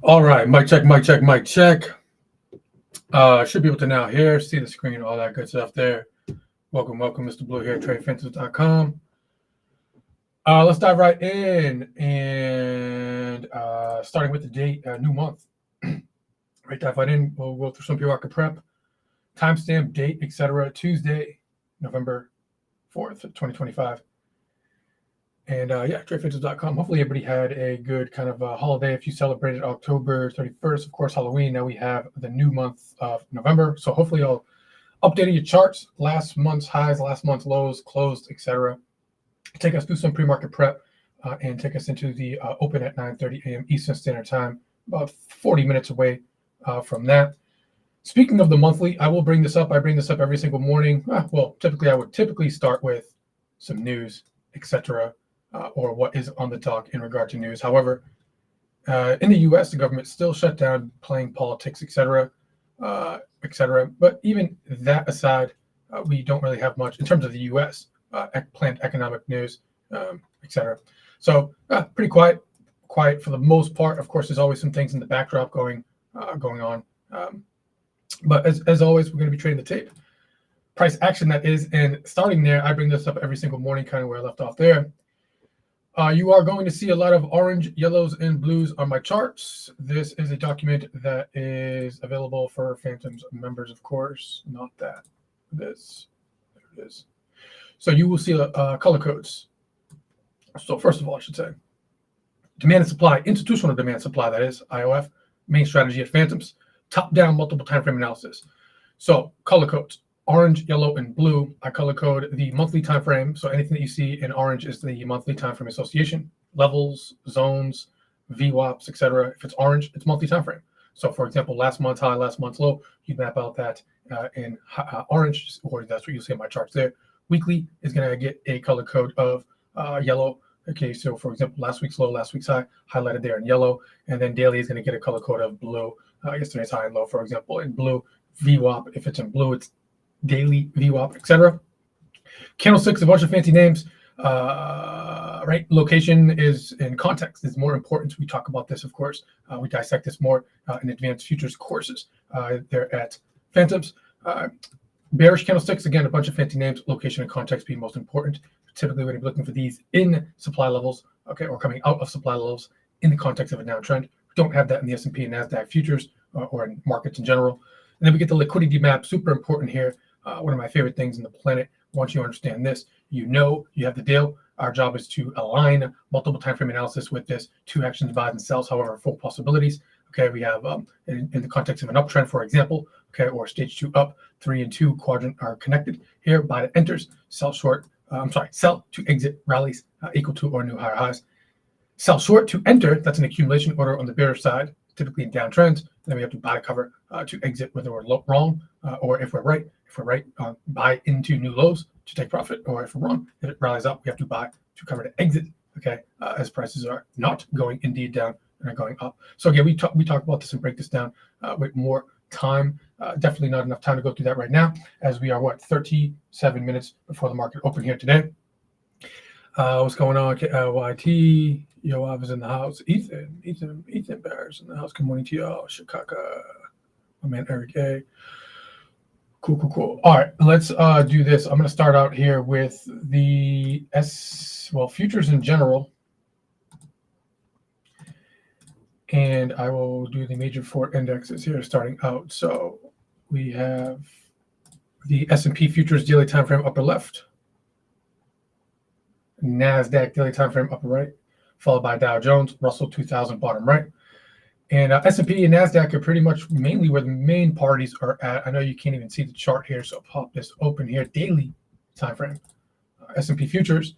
All right, mic check, mic check, mic check. Should be able to now hear, see the screen, all that good stuff there. Welcome, Mr. Blue here, TradePhantoms.com. Let's dive right in and starting with the date, new month. Right, dive right in. We'll go through some pre-market prep, timestamp, date, etc. Tuesday, November 4th, 2025. And TradePhantoms.com. Hopefully everybody had a good kind of holiday. If you celebrated October 31st, of course, Halloween. Now we have the new month of November. So hopefully you'll updated your charts, last month's highs, last month's lows, closed, etc. Take us through some pre-market prep and take us into the open at 9:30 a.m. Eastern Standard Time, about 40 minutes away from that. Speaking of the monthly, I will bring this up. I bring this up every single morning. Typically I would start with some news, etc., or what is on the dock in regard to news. However, in the U.S., the government still shut down, playing politics, etc., etc. But even that aside, we don't really have much in terms of the U.S. Planned economic news, etc. So pretty quiet for the most part. Of course, there's always some things in the backdrop going on. But as always, we're going to be trading the tape. Price action, that is, and starting there, I bring this up every single morning, kind of where I left off there. You are going to see a lot of orange, yellows, and blues on my charts. This is a document that is available for Phantoms members, of course, not that. This. There it is. So you will see color codes. So first of all, I should say, demand and supply, institutional demand supply, that is, IOF, main strategy at Phantoms, top-down multiple time frame analysis. So color codes. Orange, yellow, and blue. I color code the monthly time frame. So anything that you see in orange is the monthly time frame association, levels, zones, VWAPs, etc. If it's orange, it's monthly time frame. So for example, last month's high, last month's low, you map out that in orange, or that's what you'll see in my charts there. Weekly is going to get a color code of yellow. Okay, so for example, last week's low, last week's high, highlighted there in yellow, and then daily is going to get a color code of blue. Yesterday's high and low, for example, in blue. VWAP, if it's in blue, it's daily, VWAP, etc. Candlesticks, a bunch of fancy names, right? Location is in context is more important. We talk about this, of course. We dissect this more in advanced futures courses. They're at Phantoms. Bearish candlesticks, again, a bunch of fancy names. Location and context being most important. Typically, when you're looking for these in supply levels, okay, or coming out of supply levels in the context of a downtrend. We don't have that in the S&P and NASDAQ futures or in markets in general. And then we get the liquidity map, super important here. One of my favorite things in the planet. Once you understand this, you know you have the deal. Our job is to align multiple time frame analysis with this, two actions, buys and sells, however, full possibilities. Okay, we have in the context of an uptrend, for example, okay, or stage 2 up, 3 and 2 quadrant are connected here. Buy to enters, sell short. Sell to exit rallies equal to or new higher highs. Sell short to enter. That's an accumulation order on the bearish side, typically in downtrends. Then we have to buy to cover to exit whether we're wrong or if we're right. If we're right, buy into new lows to take profit, or if we're wrong, if it rallies up, we have to buy to cover to exit. Okay, as prices are not going indeed down and are going up. So again, we talk about this and break this down with more time. Definitely not enough time to go through that right now, as we are 37 minutes before the market open here today. What's going on? YT, IOF is in the house. Ethan Bears in the house. Good morning to y'all. Chicago, my man Eric A. Cool. All right, let's do this. I'm going to start out here with the futures in general. And I will do the major 4 indexes here starting out. So we have the S&P futures daily time frame upper left, NASDAQ daily time frame upper right, followed by Dow Jones, Russell 2000 bottom right. And S&P and NASDAQ are pretty much mainly where the main parties are at. I know you can't even see the chart here, so I'll pop this open here. Daily time frame, S&P futures.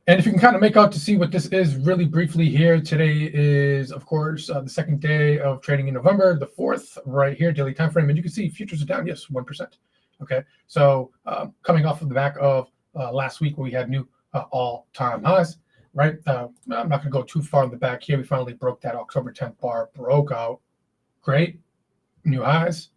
And if you can kind of make out to see what this is really briefly here, today is, of course, the second day of trading in November, the 4th, right here, daily time frame. And you can see futures are down, yes, 1%. Okay, so coming off of the back of last week where we had new all-time highs, right? I'm not going to go too far in the back here. We finally broke that October 10th bar, broke out. Great, new highs.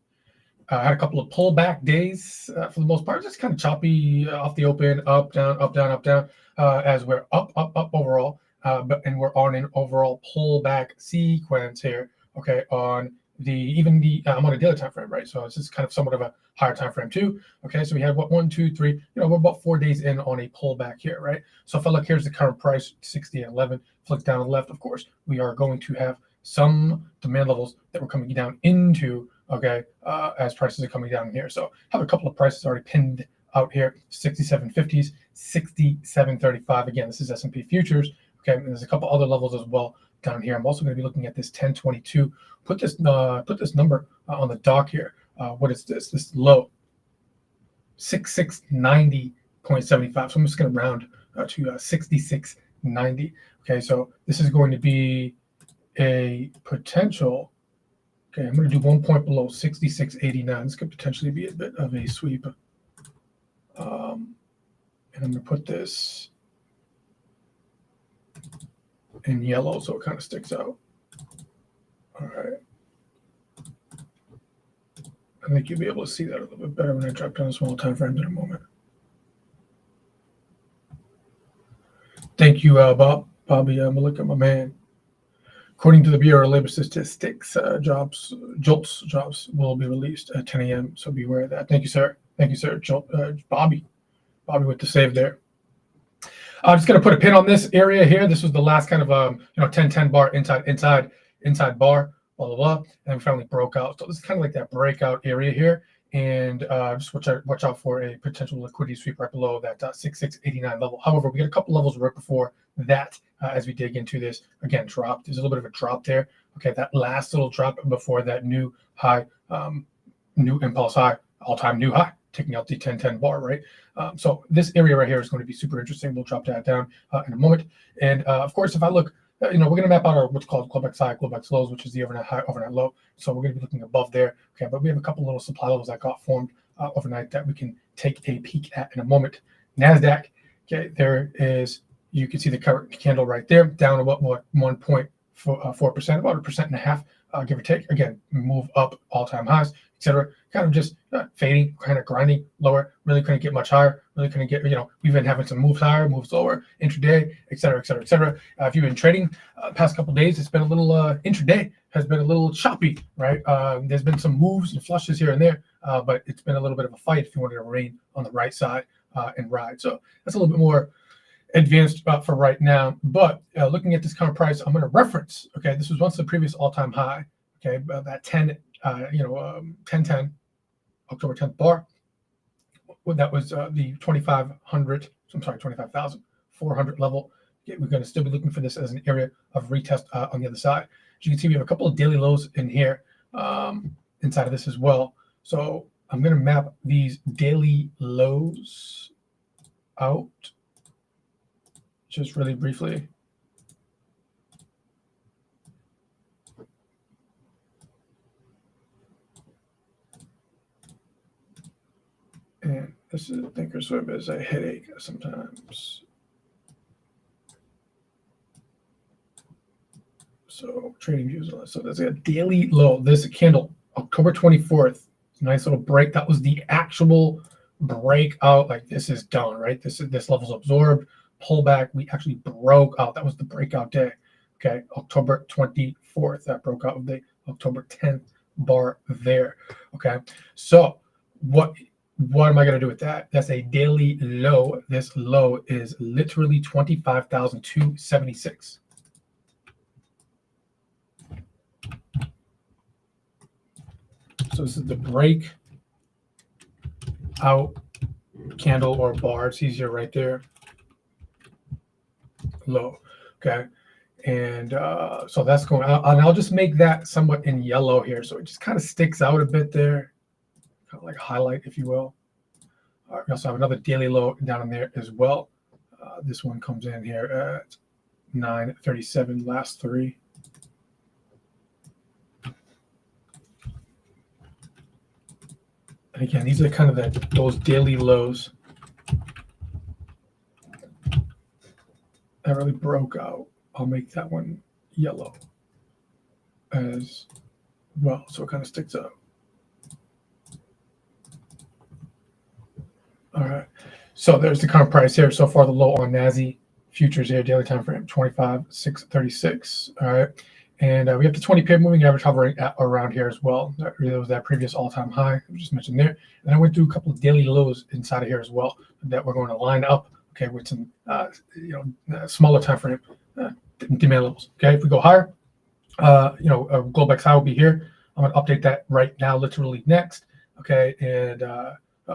Had a couple of pullback days for the most part, just kind of choppy off the open, up, down, up, down, up, down. As we're up overall. and we're on an overall pullback sequence here. Okay, on I'm on a daily time frame, right? So it's just kind of somewhat of a higher time frame too. Okay, so we had what 1, 2, 3. We're about 4 days in on a pullback here, right? So if I look, here's the current price, 60.11. Flick down to the left, of course, we are going to have some demand levels that we're coming down into. Okay, as prices are coming down here. So I have a couple of prices already pinned out here: 67.50s, 67.35. Again, this is S&P futures. Okay, and there's a couple other levels as well down here. I'm also going to be looking at this 1022. Put this number on the dock here. What is this? This low, 6690.75. So I'm just going to round to 6690. Okay, so this is going to be a potential. Okay, I'm going to do 1 point below 6689. This could potentially be a bit of a sweep. And I'm going to put this in yellow so it kind of sticks out. All right. I think you'll be able to see that a little bit better when I drop down the small time frames in a moment. Thank you, Bobby. I'm look at my man. According to the Bureau of Labor Statistics, JOLTS jobs will be released at 10 a.m. So be aware of that. Thank you, sir. Thank you, sir. Bobby with the save there. I'm just going to put a pin on this area here. This was the last kind of 10-10 bar inside bar, blah blah blah, and we finally broke out. So this is kind of like that breakout area here, and just watch out for a potential liquidity sweep right below that 6689 level. However, we got a couple levels right before that as we dig into this. Again, drop. There's a little bit of a drop there. Okay, that last little drop before that new high, new impulse high, all-time new high, taking out the 10-10 bar, right? So this area right here is going to be super interesting. We'll drop that down in a moment. And of course, if I look, we're going to map out our what's called Globex high, Globex lows, which is the overnight high, overnight low. So we're going to be looking above there. Okay, but we have a couple little supply levels that got formed overnight that we can take a peek at in a moment. NASDAQ, okay, there is, you can see the current candle right there, down about 1.4%, about 1.5%, give or take. Again, move up all-time highs, etc. Kind of just fading, kind of grinding lower. Really couldn't get much higher. Really couldn't get, we've been having some moves higher, moves lower, intraday, etc., etc., etc. If you've been trading past couple of days, it's been a little intraday has been a little choppy, right? There's been some moves and flushes here and there, but it's been a little bit of a fight if you wanted to remain on the right side and ride. So that's a little bit more advanced for right now. But looking at this current price, I'm going to reference. Okay, this was once the previous all-time high. Okay, that 10-10 October 10th bar. That was the 25,400 level. Okay, we're going to still be looking for this as an area of retest on the other side. As you can see, we have a couple of daily lows in here inside of this as well. So I'm going to map these daily lows out just really briefly. And this is thinkorswim is a headache sometimes. So trading views. So there's a daily low. This candle, October 24th. Nice little break. That was the actual breakout. Like this is done, right? This level's absorbed. Pullback. We actually broke out. That was the breakout day. Okay, October 24th. That broke out of the October 10th bar there. Okay, so what am I going to do with that? That's a daily low. This low is literally 25,276. So this is the break out candle or bar. It's easier right there. Low. Okay. And so that's going out. And I'll just make that somewhat in yellow here. So it just kind of sticks out a bit there. Kind of like a highlight, if you will. We also have another daily low down in there as well. This one comes in here at 937, last three. And again, these are kind of those daily lows that really broke out. I'll make that one yellow as well, so it kind of sticks out. All right, so there's the current price here. So far, the low on NASI futures here, daily time frame, 25,636. All right. And we have the 20-pair moving average hovering around here as well. That was that previous all-time high I just mentioned there. And I went through a couple of daily lows inside of here as well that we're going to line up, okay, with some smaller time frame demand levels. Okay, if we go higher, Globex high will be here. I'm going to update that right now, literally next. Okay, and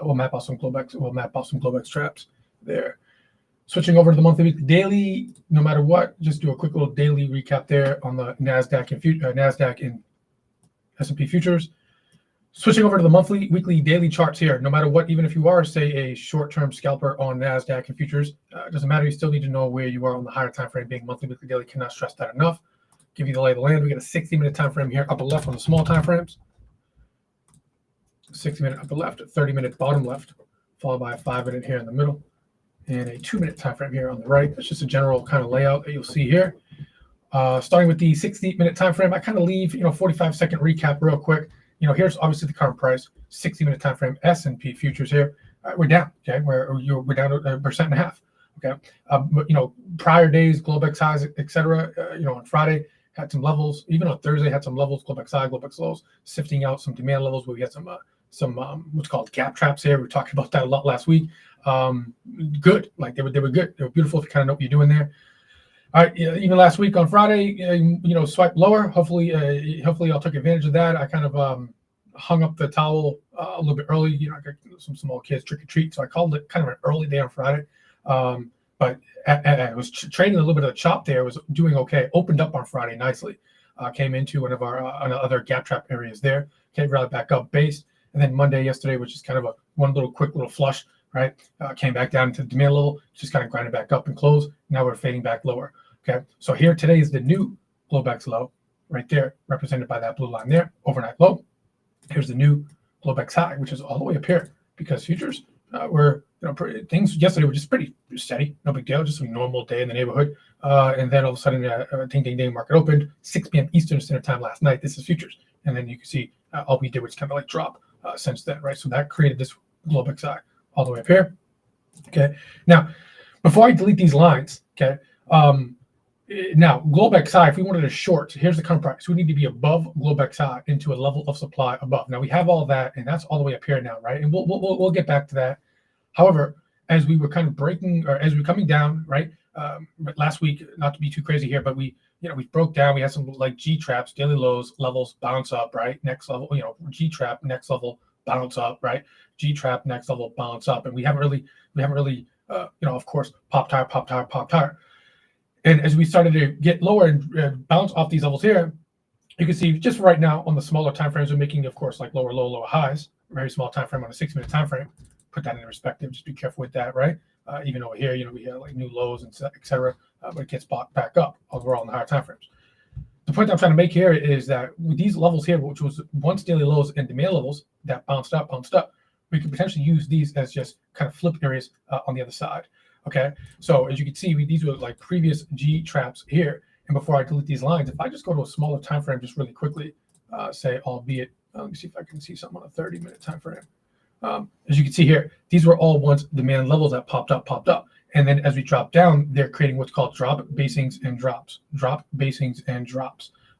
we'll map out some Globex traps there. Switching over to the monthly, weekly, daily, no matter what, just do a quick little daily recap there on the NASDAQ and S&P futures. Switching over to the monthly, weekly, daily charts here, no matter what, even if you are, say, a short-term scalper on NASDAQ and futures, it doesn't matter. You still need to know where you are on the higher time frame, being monthly, weekly, daily. Cannot stress that enough. Give you the lay of the land. We got a 60-minute time frame here, upper left on the small time frames. 60-minute upper left, a 30-minute bottom left, followed by a 5-minute here in the middle, and a 2-minute time frame here on the right. That's just a general kind of layout that you'll see here. Starting with the 60-minute time frame, I kind of leave 45-second recap real quick. Here's obviously the current price, 60-minute time frame S&P futures here. We're down. Okay, we're down 1.5%. Okay, prior days, Globex highs, etc. On Friday had some levels. Even on Thursday had some levels. Globex high, Globex lows, sifting out some demand levels where we had some what's called gap traps here. We were talking about that a lot last week. Good, like they were good. They were beautiful if you kind of know what you're doing there. All right, even last week on Friday, swipe lower. Hopefully I'll take advantage of that. I kind of hung up the towel a little bit early. I got some small kids trick or treat, so I called it kind of an early day on Friday. But I was trading a little bit of the chop there. Was doing okay. Opened up on Friday nicely. Came into one of our other gap trap areas there. Came rallied back up base, and then Monday yesterday, which is kind of one little quick little flush. Right, came back down to the demand level, just kind of grinded back up and closed. Now we're fading back lower. Okay, so here today is the new Globex low, right there, represented by that blue line there, overnight low. Here's the new Globex high, which is all the way up here, because futures were, things yesterday were just pretty steady, no big deal, just a normal day in the neighborhood. And then all of a sudden, ding, ding, ding, market opened 6 p.m. Eastern Standard Time last night. This is futures, and then you can see all we did was kind of like drop since then, right? So that created this Globex high all the way up here. Okay, now before I delete these lines, okay, now Globex high, if we wanted a short, here's the current price. We need to be above Globex high into a level of supply above. Now we have all that, and that's all the way up here now, right? And we'll get back to that. However, as we were kind of breaking, or as we were coming down, right? Last week, not to be too crazy here, but we broke down. We had some like G traps, daily lows, levels, bounce up, right? Next level, G trap, next level, bounce up, right? G trap, next level, bounce up, and we haven't really, of course, pop tire. And as we started to get lower and bounce off these levels here, you can see just right now on the smaller time frames, we're making, of course, like lower low, lower highs. Very small time frame on a 6-minute time frame. Put that in perspective. Just be careful with that, right? Even over here, we have like new lows and etc. But it gets bought back up overall on the higher time frames. The point I'm trying to make here is that with these levels here, which was once daily lows and demand levels that bounced up, we could potentially use these as just kind of flip areas on the other side. Okay, so as you can see, these were like previous G traps here. And before I delete these lines, if I just go to a smaller time frame, just really quickly, say, albeit, let me see if I can see something on a 30-minute time frame. As you can see here, these were all once demand levels that popped up. And then as we drop down, they're creating what's called drop basings and drops.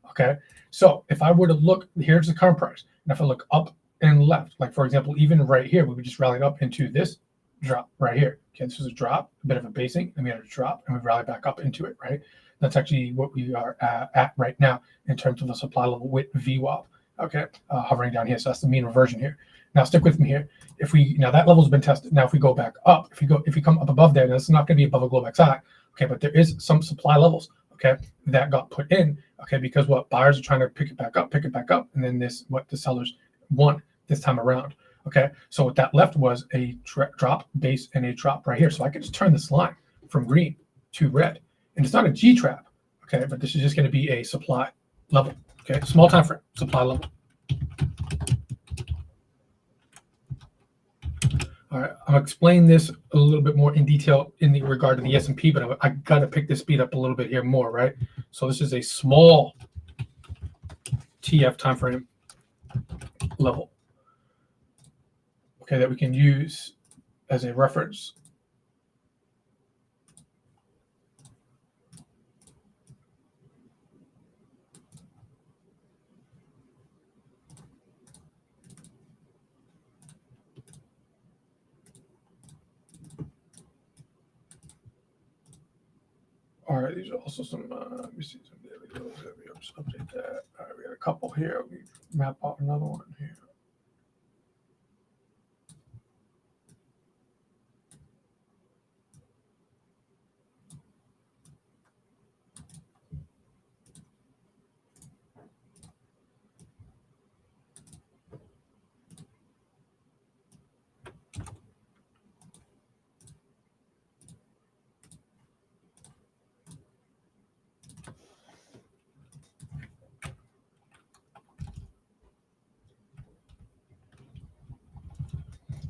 Okay, so if I were to look, here's the current price. And if I look up and left, like for example, even right here, we just rallied up into this drop right here. Okay, this is a drop, a bit of a basing, and we had a drop, and we rallied back up into it, right? That's actually what we are at right now in terms of the supply level with VWAP. Okay, hovering down here. So that's the mean reversion here. Now stick with me here. Now that level's been tested. Now if we go back up, if we come up above there, now it's not going to be above a Globex high. Okay, but there is some supply levels. Okay, that got put in. Okay, because what buyers are trying to pick it back up, and then what the sellers want this time around. Okay, so what that left was a drop, base, and a drop right here. So I could just turn this line from green to red, and it's not a G trap. Okay, but this is just going to be a supply level. Okay, small time frame, supply level. All right, I'll explain this a little bit more in detail in the regard to the S&P, but I got to pick this speed up a little bit here more, right? So this is a small TF time frame level, okay, that we can use as a reference. right, these are also some, let me see some daily lows. I'll just update that. All right, we got a couple here. We map out another one here.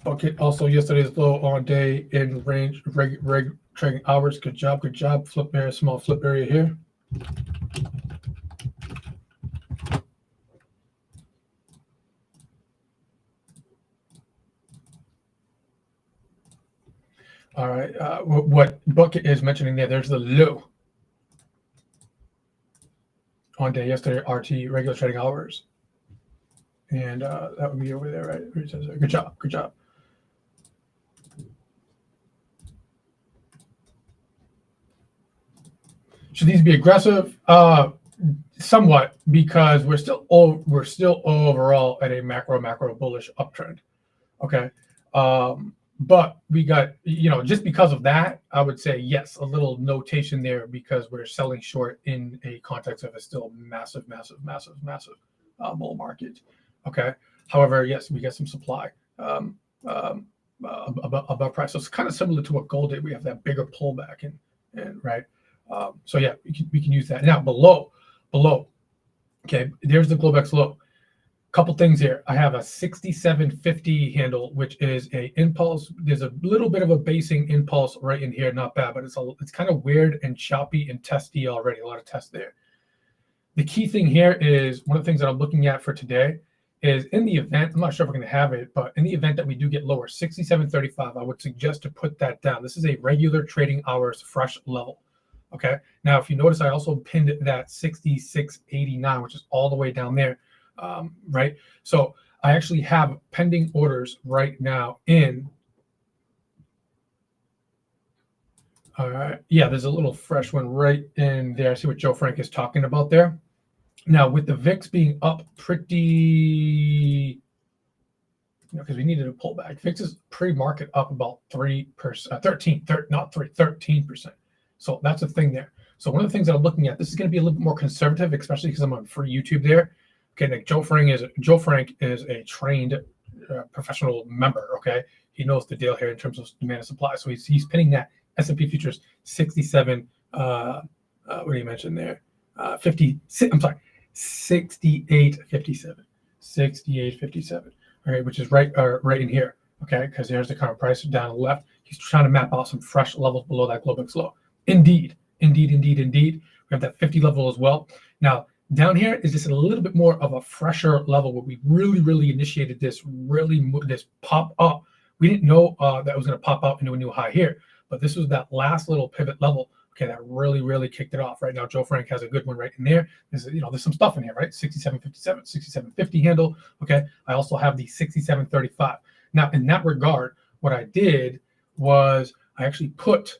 Okay, also yesterday's low on day in range, reg trading hours. Good job, good job. Flip area, small flip area here. All right, what Bucket is mentioning there, there's the low on day yesterday, RT, regular trading hours. And that would be over there, right? Good job, good job. Should these be aggressive? Somewhat, because we're still overall at a macro bullish uptrend. Okay. But we got, just because of that, I would say yes, a little notation there because we're selling short in a context of a still massive bull market. Okay. However, yes, we get some supply above price. So it's kind of similar to what gold did. We have that bigger pullback and right. So yeah, we can use that. Now below, okay, there's the Globex low. Couple things here. I have a 6750 handle, which is a impulse. There's a little bit of a basing impulse right in here, not bad, but it's kind of weird and choppy and testy already. A lot of tests there. The key thing here is one of the things that I'm looking at for today is in the event, I'm not sure if we're going to have it, but in the event that we do get lower, 6735, I would suggest to put that down. This is a regular trading hours fresh level. Okay. Now, if you notice, I also pinned that 6689, which is all the way down there. Right. So I actually have pending orders right now in. All right. Yeah, there's a little fresh one right in there. I see what Joe Frank is talking about there. Now, with the VIX being up pretty, because we needed a pullback. VIX is pre-market up about 13%. So that's a thing there. So one of the things that I'm looking at, this is going to be a little bit more conservative, especially because I'm on free YouTube there. Okay, Nick, Joe Frank is a trained professional member. Okay, he knows the deal here in terms of demand and supply. So he's pinning that S&P futures 67. What do you mention there? 68.57. 68.57. All right, which is right in here. Okay, because there's the current price down the left. He's trying to map out some fresh levels below that Globex low. Indeed. We have that 50 level as well. Now, down here is just a little bit more of a fresher level where we really initiated this pop up. We didn't know that it was going to pop out into a new high here, but this was that last little pivot level. Okay, that really kicked it off. Right now, Joe Frank has a good one right in there. There's some stuff in here, right? 6757, 6750 handle. Okay, I also have the 6735. Now, in that regard, what I did was I actually put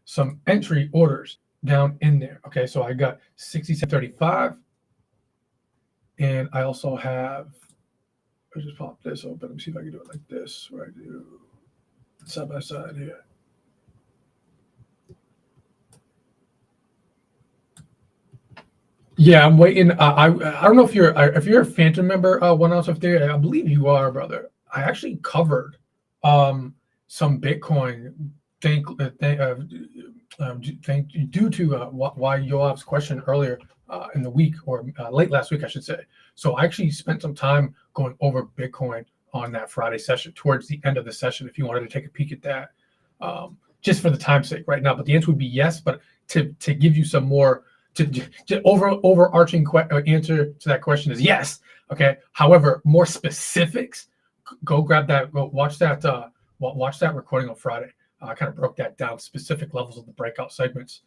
some entry orders down in there. Okay, so I got 6735, and I also have. I just pop this open. Let me see if I can do it like this. Where I do side by side here. Yeah, I'm waiting. I don't know if you're a Phantom member. 1 ounce of there. I believe you are, brother. I actually covered some Bitcoin. Due to why Yoav's question earlier in the week, or late last week, I should say. So I actually spent some time going over Bitcoin on that Friday session, towards the end of the session, if you wanted to take a peek at that, just for the time's sake right now. But the answer would be yes. But to give you some more, to overarching answer to that question is yes. Okay. However, more specifics, go grab that, go watch that recording on Friday. I kind of broke that down, specific levels of the breakout segments.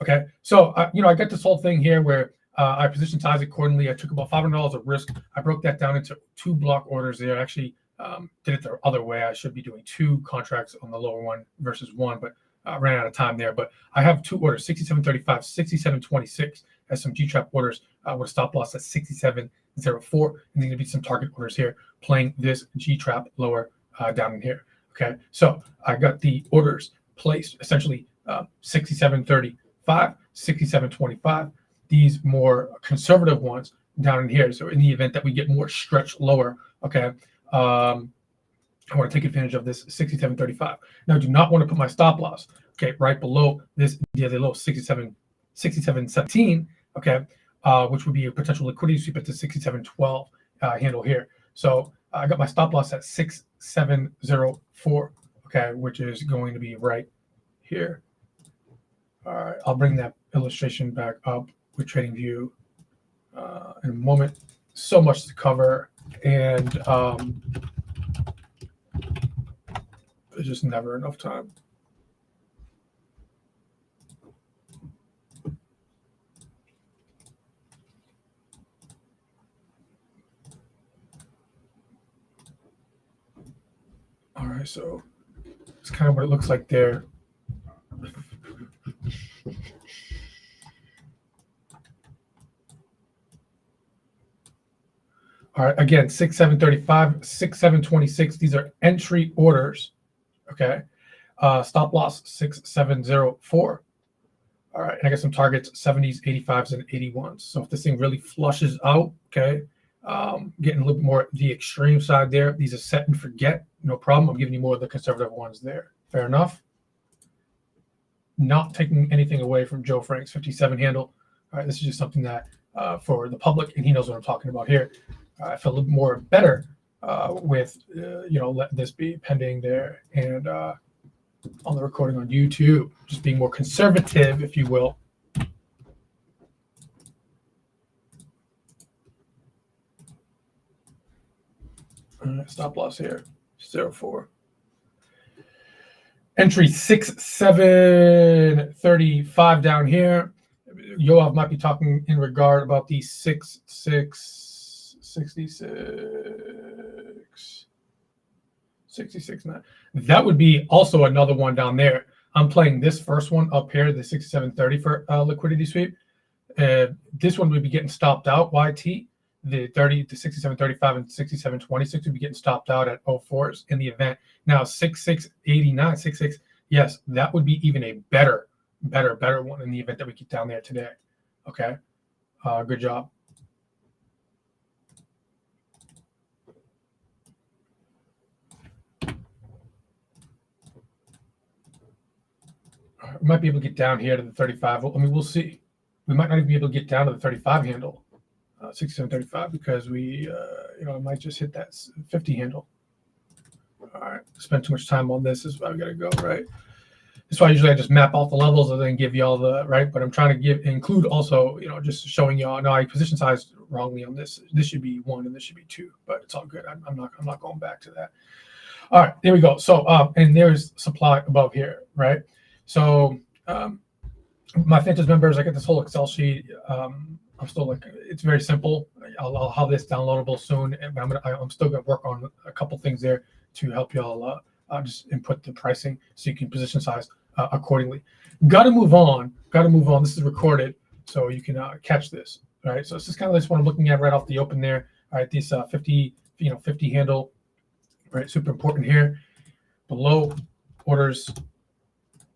Okay, so I got this whole thing here where I positioned size accordingly. I took about $500 of risk. I broke that down into 2 block orders there. I actually did it the other way. I should be doing 2 contracts on the lower one versus 1, but ran out of time there, but I have two orders, 67.35, 67.26 as some G-trap orders with a stop loss at 67.04, and there's going to be some target orders here playing this G-trap lower down in here. Okay, so I got the orders placed essentially 67.35, 67.25, these more conservative ones down in here. So in the event that we get more stretch lower, okay, I want to take advantage of this 67.35. Now, I do not want to put my stop loss, okay, right below this daily low 67.17, okay, which would be a potential liquidity sweep at the 67.12 handle here. So I got my stop loss at 6704, okay, which is going to be right here. All right, I'll bring that illustration back up with TradingView in a moment. So much to cover, and there's just never enough time. All right, so it's kind of what it looks like there. All right, again, 6.735, 6.726. These are entry orders. Okay. Stop loss 6.704. All right, and I got some targets 70s, 85s, and 81s. So if this thing really flushes out, okay, getting a little bit more the extreme side there. These are set and forget, no problem. I'm giving you more of the conservative ones there. Fair enough. Not taking anything away from Joe Frank's 57 handle. All right, this is just something that for the public, and he knows what I'm talking about here. I feel a little more better with, let this be pending there and on the recording on YouTube, just being more conservative, if you will. Stop loss here, 0.4. Entry 6.735 down here. Yoav might be talking in regard about the 66.9. That would be also another one down there. I'm playing this first one up here, the 67.30 for liquidity sweep. This one would be getting stopped out, YT. The 67.35 and 67.26 would be getting stopped out at 04s in the event. Now 66.89, 66, yes, that would be even a better one in the event that we get down there today. Okay, good job. We might be able to get down here to the 35. I mean, we'll see. We might not even be able to get down to the 35 handle, 67.35, because we, might just hit that 50 handle. All right, spend too much time on this is why we got to go, right? That's why usually I just map out the levels and then give you all the, right? But I'm trying to include also, just showing y'all, no, I position sized wrongly on this. This should be 1 and this should be 2, but it's all good. I'm not going back to that. All right, there we go. So, and there's supply above here, right? So my Phantoms members, I get this whole Excel sheet. I'm still it's very simple. I'll have this downloadable soon, but I'm still gonna work on a couple things there to help y'all just input the pricing so you can position size accordingly. Got to move on. This is recorded, so you can catch this. All right. So this is kind of what I'm looking at right off the open there. All right. These 50 handle, right? Super important here. Below orders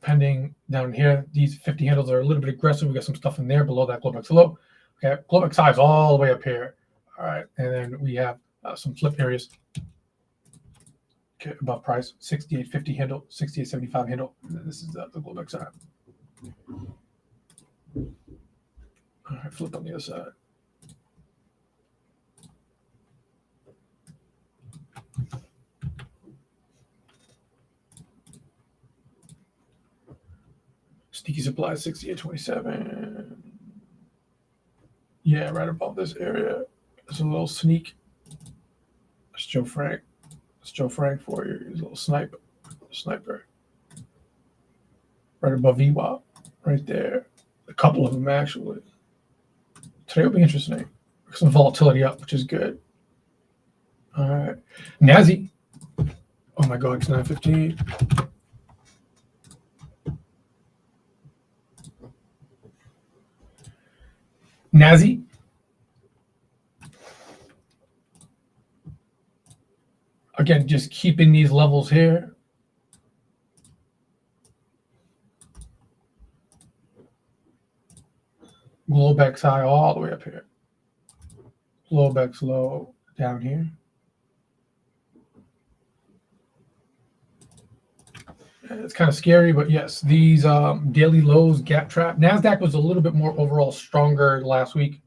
pending down here. These 50 handles are a little bit aggressive. We got some stuff in there below that Globex low. Okay. Globex high is all the way up here. All right. And then we have some flip areas. Okay, above price, 68.50 handle, 68.75 handle. And then this is the Globex side. All right, flip on the other side. Sneaky supply, 68.27. Yeah, right above this area. There's a little sneak. That's Joe Frank. It's Joe Frank for you. He's a little sniper. Right above VWAP, right there. A couple of them, actually. Today will be interesting. Some volatility up, which is good. All right. Nazi. Oh, my God. It's 9:15. Nazi. Again, just keeping these levels here. Globex high all the way up here. Globex low down here. It's kind of scary, but yes, these daily lows, gap trap. NASDAQ was a little bit more overall stronger last week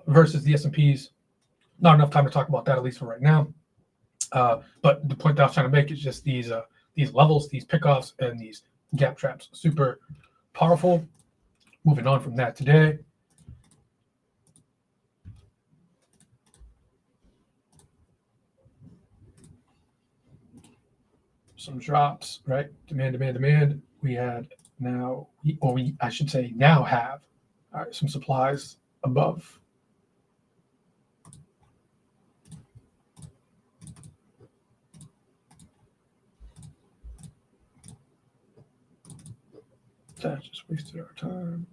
versus the S&Ps. Not enough time to talk about that, at least for right now. But the point that I was trying to make is just these levels, these pickoffs, and these gap traps. Super powerful. Moving on from that today. Some drops, right? Demand, demand, demand. We had now, or we, I should say, now have some supplies above. That just wasted our time.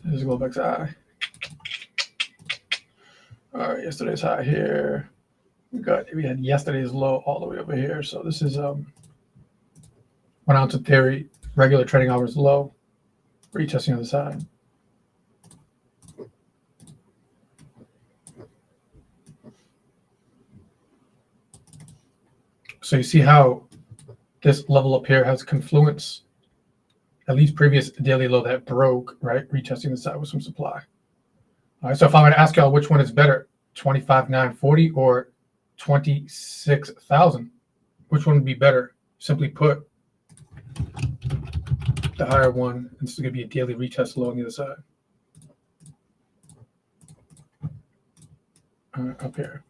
This is Globex high. All right, yesterday's high here. We had yesterday's low all the way over here. So this is 1 ounce of theory, regular trading hours low, retesting on the side. So you see how this level up here has confluence, at least previous daily low that broke, right? Retesting the side with some supply. All right, so if I'm going to ask y'all which one is better, 25,940 or 26,000, which one would be better? Simply put, the higher one, and this is going to be a daily retest low on the other side. Up here.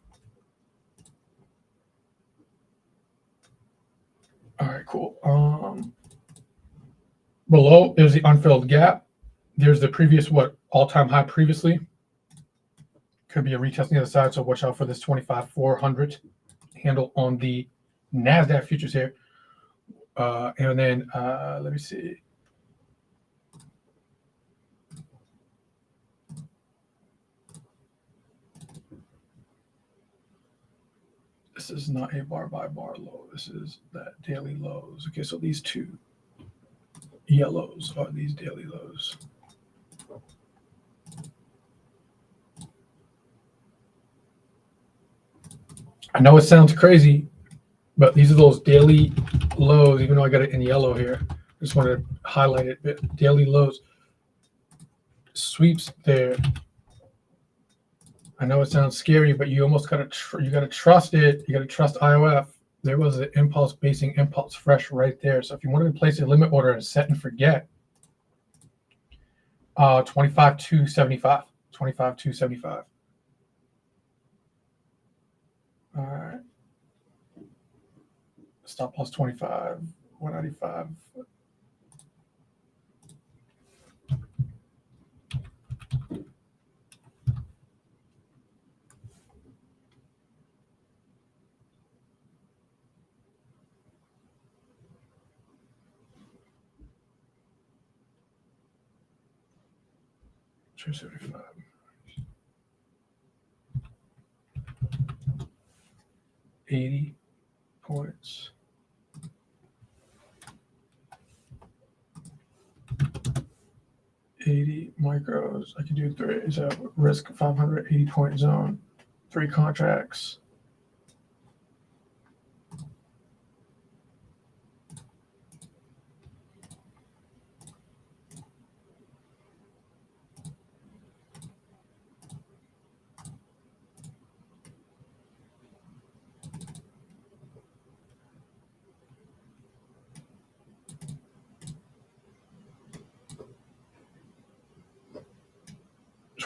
All right, cool. Below is the unfilled gap. There's the previous, all-time high previously. Could be a retest on the other side, so watch out for this 25,400 handle on the NASDAQ futures here. And then, let me see. This is not a bar by bar low. This is that daily lows. Okay, so these two yellows are these daily lows. I know it sounds crazy, but these are those daily lows, even though I got it in yellow here. I just wanted to highlight it a bit. Daily lows. Sweeps there. I know it sounds scary, but you almost got to you got to trust it. You got to trust IOF. There was an impulse basing impulse fresh right there. So if you wanted to place a limit order and set and forget, 25,275. 25,275. All right. Stop loss 25, 195. $275. 80 points. $80 micros. I can do 3. It's a risk 580 point zone. 3 contracts.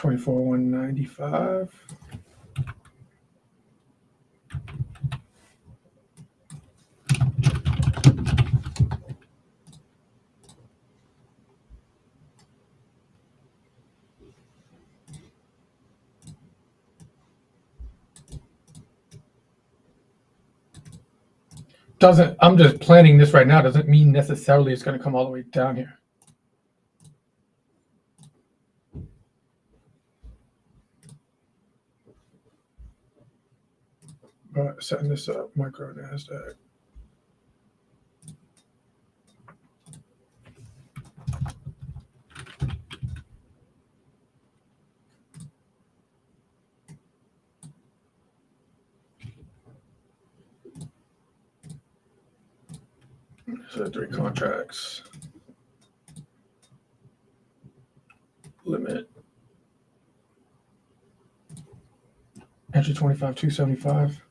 24,195. Doesn't, I'm just planning this right now, doesn't mean necessarily it's going to come all the way down here. But setting this up, micro NASDAQ. So 3 contracts. Limit. Entry 25,275.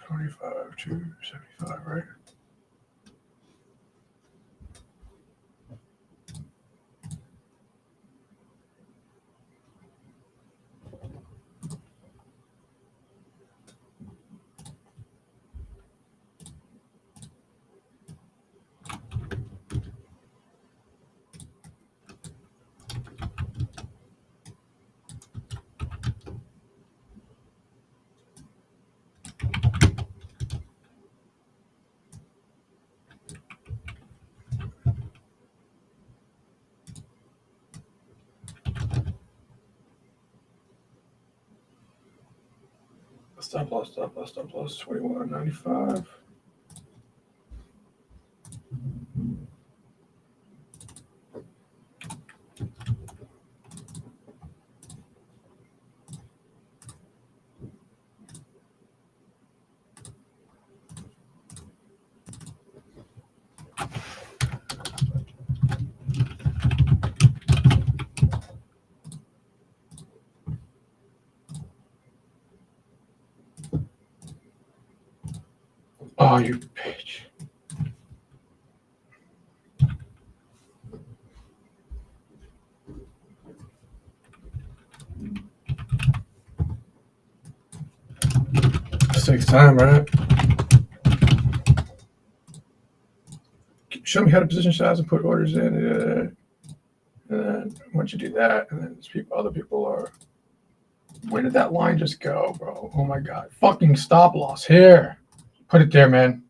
$25,275, right? Stop loss, 21.95. Oh, you bitch. This takes time, right? Show me how to position size and put orders in. And then once you do that, and then other people are. Where did that line just go, bro? Oh my God. Fucking stop loss here. Put it there, man.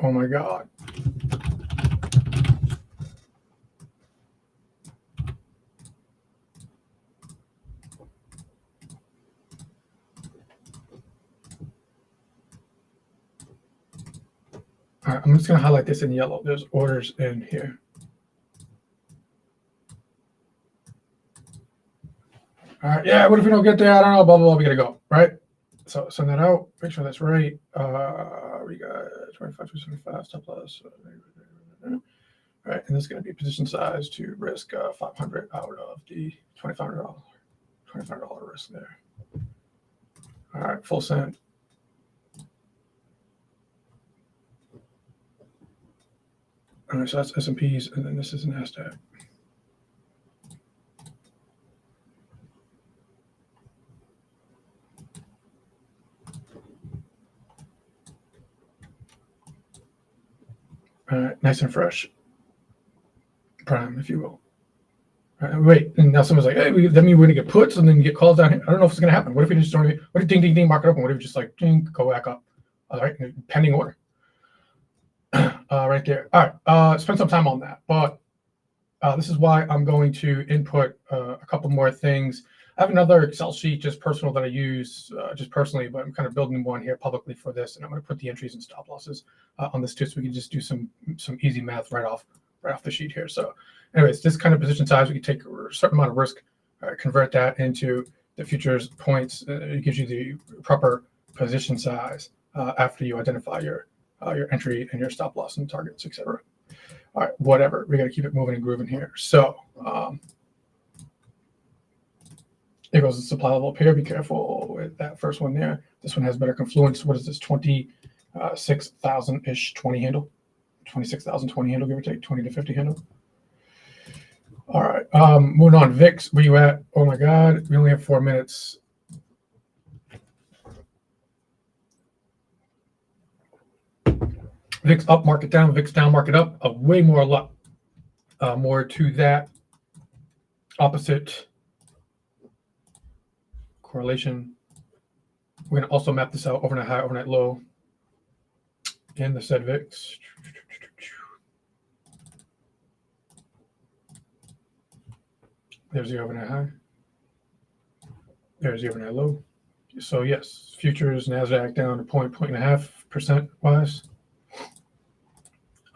Oh my God. All right, I'm just going to highlight this in yellow. There's orders in here. All right, yeah, what if we don't get there? I don't know, blah, blah, blah. We got to go, right? So send that out. Make sure that's right. We got 25,275 stop loss. All right, and this is going to be position size to risk 500 out of the $2,500 risk there. All right, full send. All right, so that's S&Ps, and then this is NASDAQ. All right, nice and fresh. Prime, if you will. All right, wait, and now someone's like, hey, that means we're going to get puts and then get calls down here. I don't know if it's going to happen. What if we just what if ding, ding, ding, market open? What if we just like, ding, go back up? All right, pending order. Right there. All right, spend some time on that. But this is why I'm going to input a couple more things. I have another Excel sheet, just personal, that I use just personally, but I'm kind of building one here publicly for this, and I'm going to put the entries and stop losses on this too, so we can just do some easy math right off the sheet here. So, anyways, this kind of position size, we can take a certain amount of risk convert that into the futures points. It gives you the proper position size after you identify your entry and your stop loss and targets, etc. All right, whatever. We got to keep it moving and grooving here. So there goes the supply level up here. Be careful with that first one there. This one has better confluence. What is this? 26,000-ish 20 handle. 26,020 handle, give or take, 20 to 50 handle. All right, moving on. VIX, where you at? Oh my God, we only have 4 minutes. VIX up, market down. VIX down, market up. Way more luck. More to that opposite correlation. We're going to also map this out: overnight high, overnight low, and the said VIX. There's the overnight high. There's the overnight low. So yes, futures, NASDAQ down to 0.5% wise.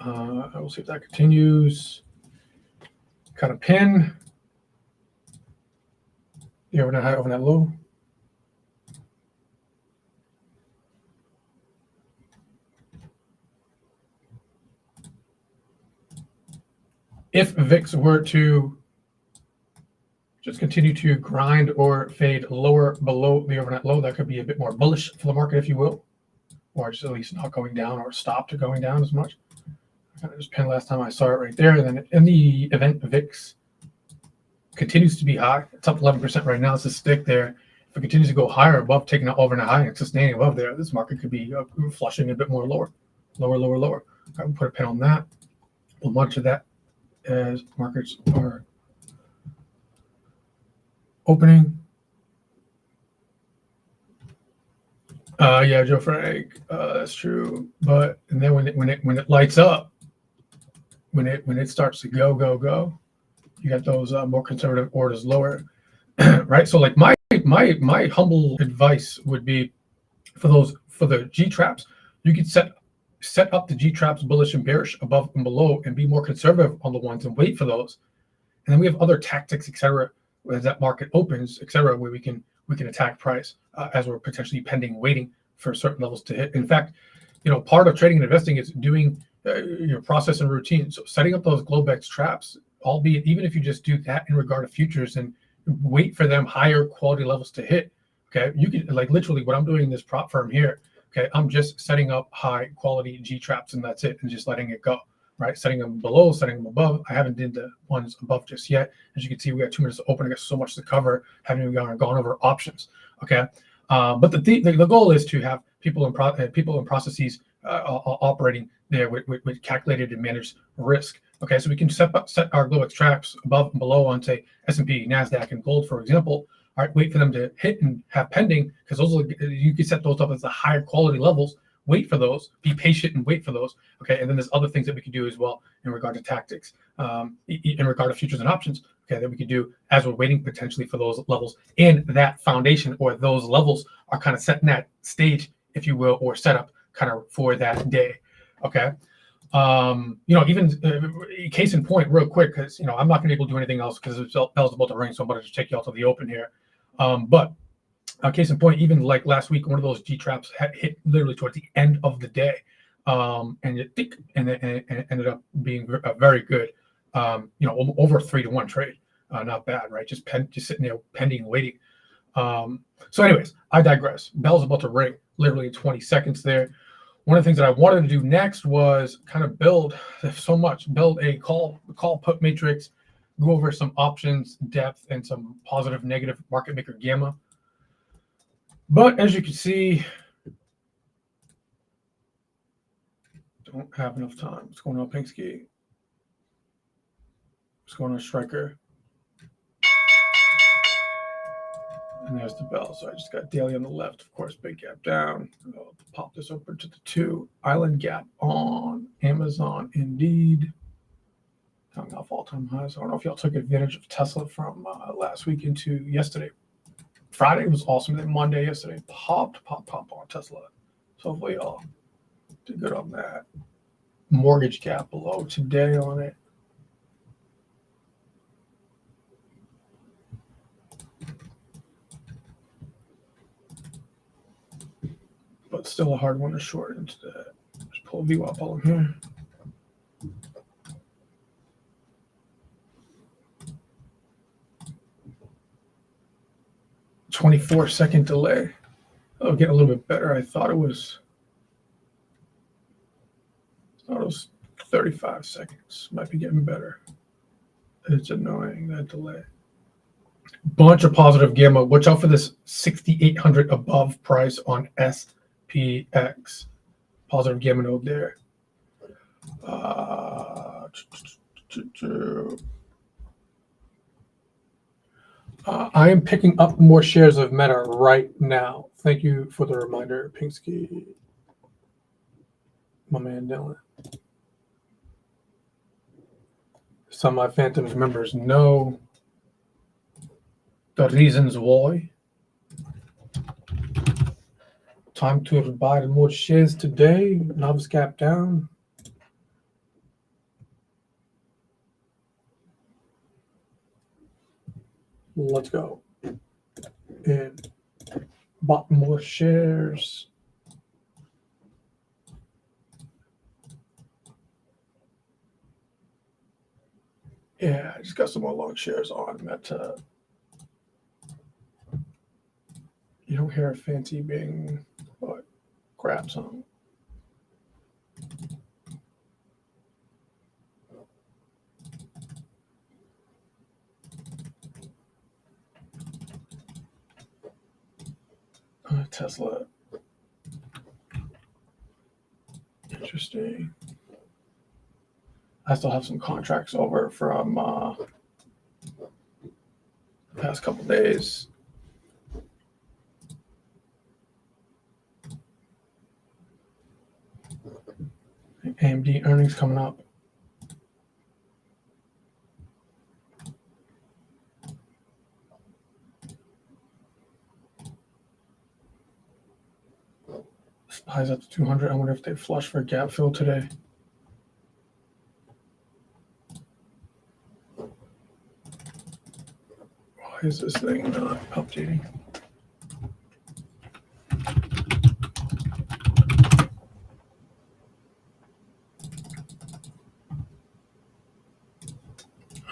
I will see if that continues. Kind of pin. The overnight high, overnight low. If VIX were to just continue to grind or fade lower below the overnight low, that could be a bit more bullish for the market, if you will, or just at least not going down or stopped going down as much. I kind of just pinned last time I saw it right there. And then in the event VIX continues to be high, it's up 11% right now. It's a stick there. If it continues to go higher above, taking out overnight high and sustaining above there, this market could be flushing a bit more lower. I will put a pin on that. We'll monitor that as markets are opening. Yeah, Joe Frank, that's true. But and then when it lights up, when it starts to go, you got those more conservative orders lower, right? So like my humble advice would be for the G traps, you could set up the G traps bullish and bearish above and below, and be more conservative on the ones and wait for those. And then we have other tactics, etc., as that market opens, etc., where we can attack price as we're potentially pending, waiting for certain levels to hit. In fact, part of trading and investing is doing your process and routine. So setting up those Globex traps, albeit even if you just do that in regard to futures and wait for them higher quality levels to hit. Okay, you can, like, literally what I'm doing in this prop firm here. Okay, I'm just setting up high quality G traps and that's it, and just letting it go. Right, setting them below, setting them above. I haven't did the ones above just yet. As you can see, we got 2 minutes to open. I got so much to cover. Haven't even gone over options. Okay, but the goal is to have people and processes operating there with calculated and managed risk. Okay, so we can set our Globex traps above and below on, say, S&P, NASDAQ, and gold, for example. All right, wait for them to hit and have pending, because you can set those up as the higher quality levels. Wait for those, be patient and wait for those. Okay, and then there's other things that we can do as well in regard to tactics, in regard to futures and options. Okay, that we could do as we're waiting potentially for those levels, and that foundation or those levels are kind of setting that stage, if you will, or setup kind of for that day. Okay, even case in point, real quick, because I'm not going to be able to do anything else because the bell's about to ring, so I'm going to just take you out to the open here. But case in point, even like last week, one of those G traps hit literally towards the end of the day, and it ended up being very good. Over 3-to-1 trade, not bad, right? Just sitting there pending, waiting. So, anyways, I digress. Bell's about to ring, literally in 20 seconds there. One of the things that I wanted to do next was kind of build a call put matrix, go over some options depth and some positive negative market maker gamma. But as you can see, don't have enough time. What's going on, Pinkski? What's going on, Striker? And there's the bell. So I just got daily on the left, of course, big gap down. I'll pop this over to the 2. Island gap on Amazon, indeed. Coming off all-time highs. I don't know if y'all took advantage of Tesla from last week into yesterday. Friday was awesome. Then Monday, yesterday, pop on Tesla. So hopefully y'all did good on that. Mortgage gap below today on it. but still a hard one to short into that. Just pull a VWAP all in here. "24-second delay." It'll get a little bit better. I thought it was 35 seconds. Might be getting better. It's annoying, that delay. Bunch of positive gamma. Watch out for this 6,800 above price on SPX. Positive gamma node there. I am picking up more shares of Meta right now. Thank you for the reminder, Pinsky. My man Dylan. Some of my Phantoms members know the reasons why. Time to buy more shares today. Novice cap down. Let's go. And bought more shares. Yeah, I just got some more long shares on Meta. You don't hear a fancy bing, but grab some. Tesla. Interesting. I still have some contracts over from the past couple days. AMD earnings coming up. Highs up to 200. I wonder if they flush for gap fill today. Why is this thing not updating?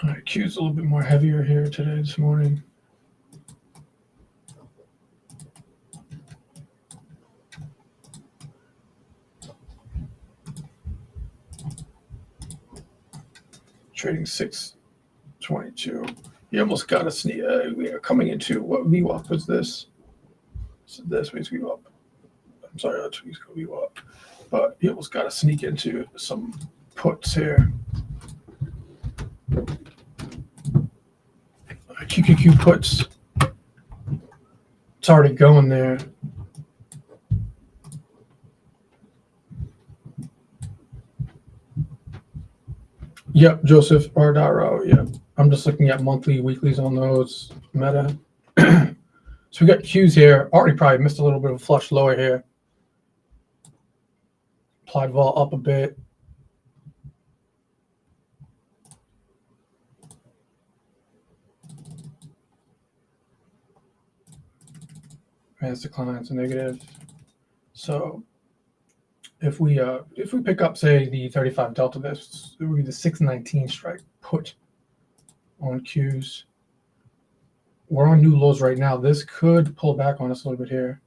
All right, Q's a little bit more heavier here today, this morning. Trading 622. You almost got a sneak. We are coming into what VWAP was this? So this week's VWAP. I'm sorry, that's week's VWAP. But you almost got to sneak into some puts here. QQQ puts. It's already going there. Yep, Joseph Bardaro. Yep. I'm just looking at monthly, weeklies on those. Meta. So we got Qs here. Already probably missed a little bit of a flush lower here. Applied vol up a bit. As declines negative. So if we pick up, say, the 35 delta, this would be the 619 strike put on Qs. We're on new lows right now. This could pull back on us a little bit here.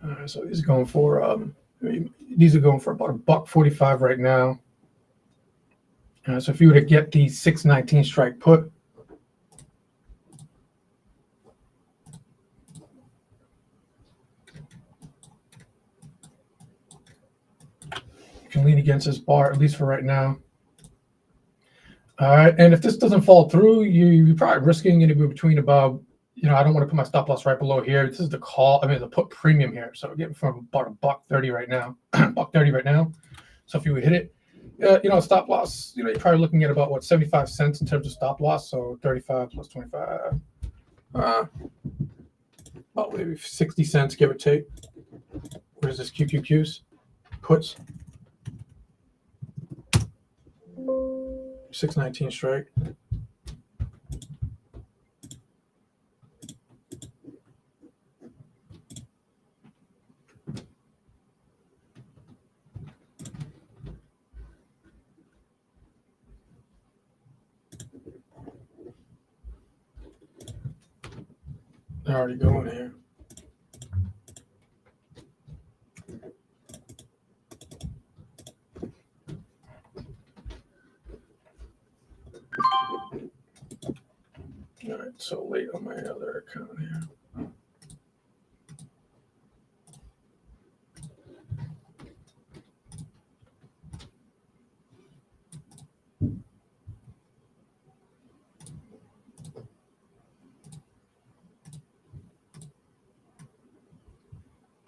All right, so these are going for about $1.45 right now. So if you were to get the 619 strike put, you can lean against this bar, at least for right now. All right, and if this doesn't fall through, you're probably risking anywhere between about, I don't want to put my stop loss right below here. This is the call, the put premium here. So we're getting from about $1.30 right now, $1.30 right now. So if you would hit it, stop loss, you're probably looking at about 75 cents in terms of stop loss. So 35 plus 25, about maybe 60 cents, give or take. What is this? QQQs, puts. 619 straight. They're already going here. All right, so late on my other account here.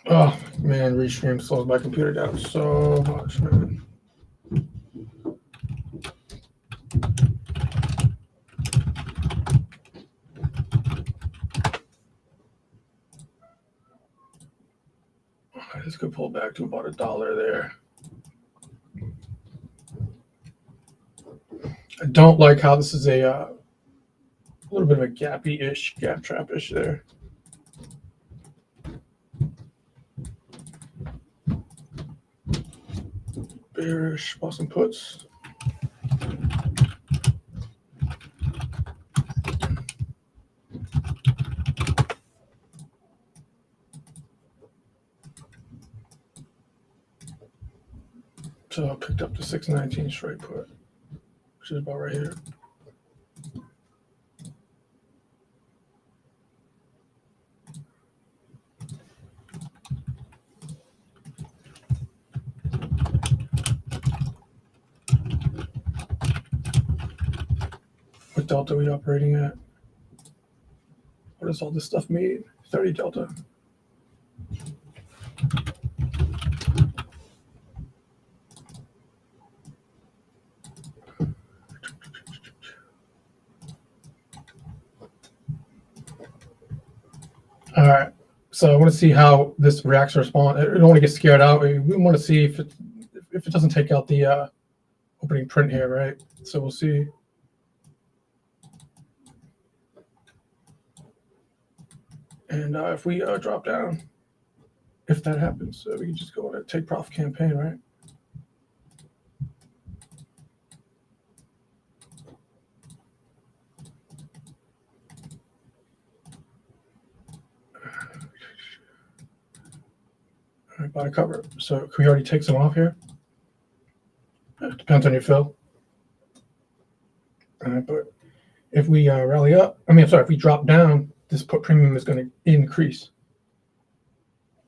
Oh man, restream slows my computer down so much, man. This could pull back to about $1 there. I don't like how this is a little bit of a gappy-ish, gap trap-ish there. Bearish, Boston puts. So I picked up the 619 straight put, which is about right here. What delta are we operating at? What does all this stuff mean? 30 delta. All right. So I want to see how this reacts or responds. I don't want to get scared out. We want to see if it doesn't take out the opening print here, right? So we'll see. And if we drop down, if that happens, we can just go on a take profit campaign, right? All right, buy cover. So can we already take some off here? It depends on your fill. All right, but if we rally up, if we drop down, this put premium is going to increase.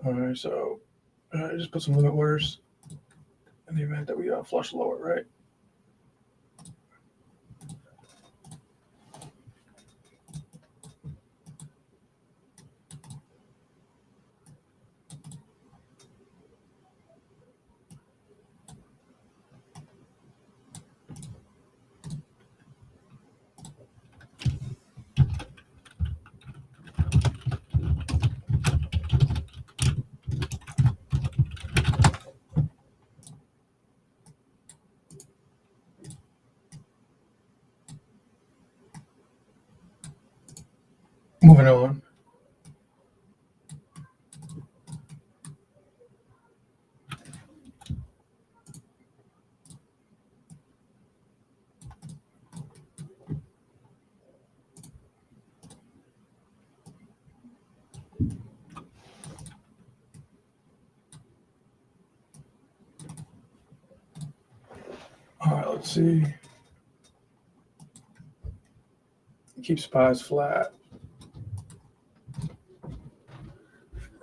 All right, so just put some limit orders in the event that we flush lower, right? Moving on. All right, let's see. Keep spies flat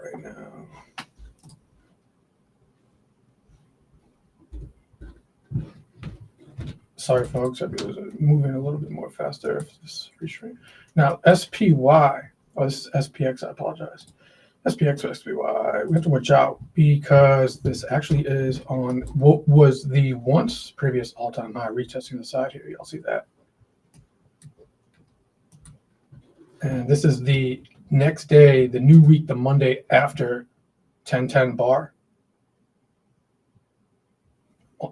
right now. Sorry, folks. I was moving a little bit more faster if this restraint. Now, SPY. Oh, this is SPX. I apologize. SPX or SPY. We have to watch out because this actually is on what was the once previous all-time high, retesting the side here. Y'all see that? And this is the next day, the new week, the Monday after 1010 bar.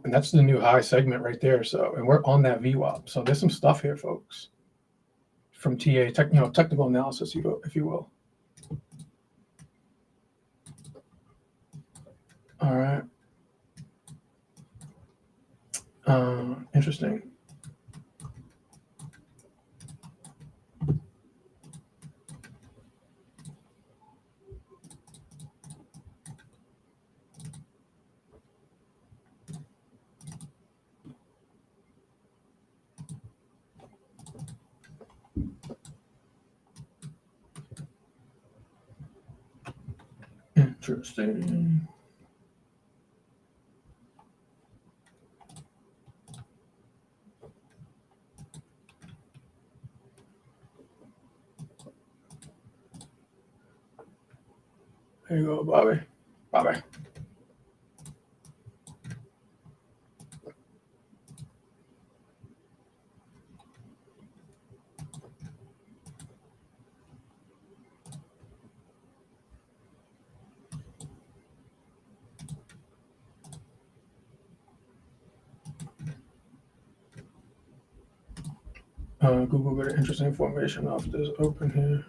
And that's the new high segment right there. So, and we're on that VWAP. So there's some stuff here, folks, from TA, technical analysis, if you will. All right. Interesting. Interesting. There you go, Bobby. Bobby. Google got interesting information off this open here.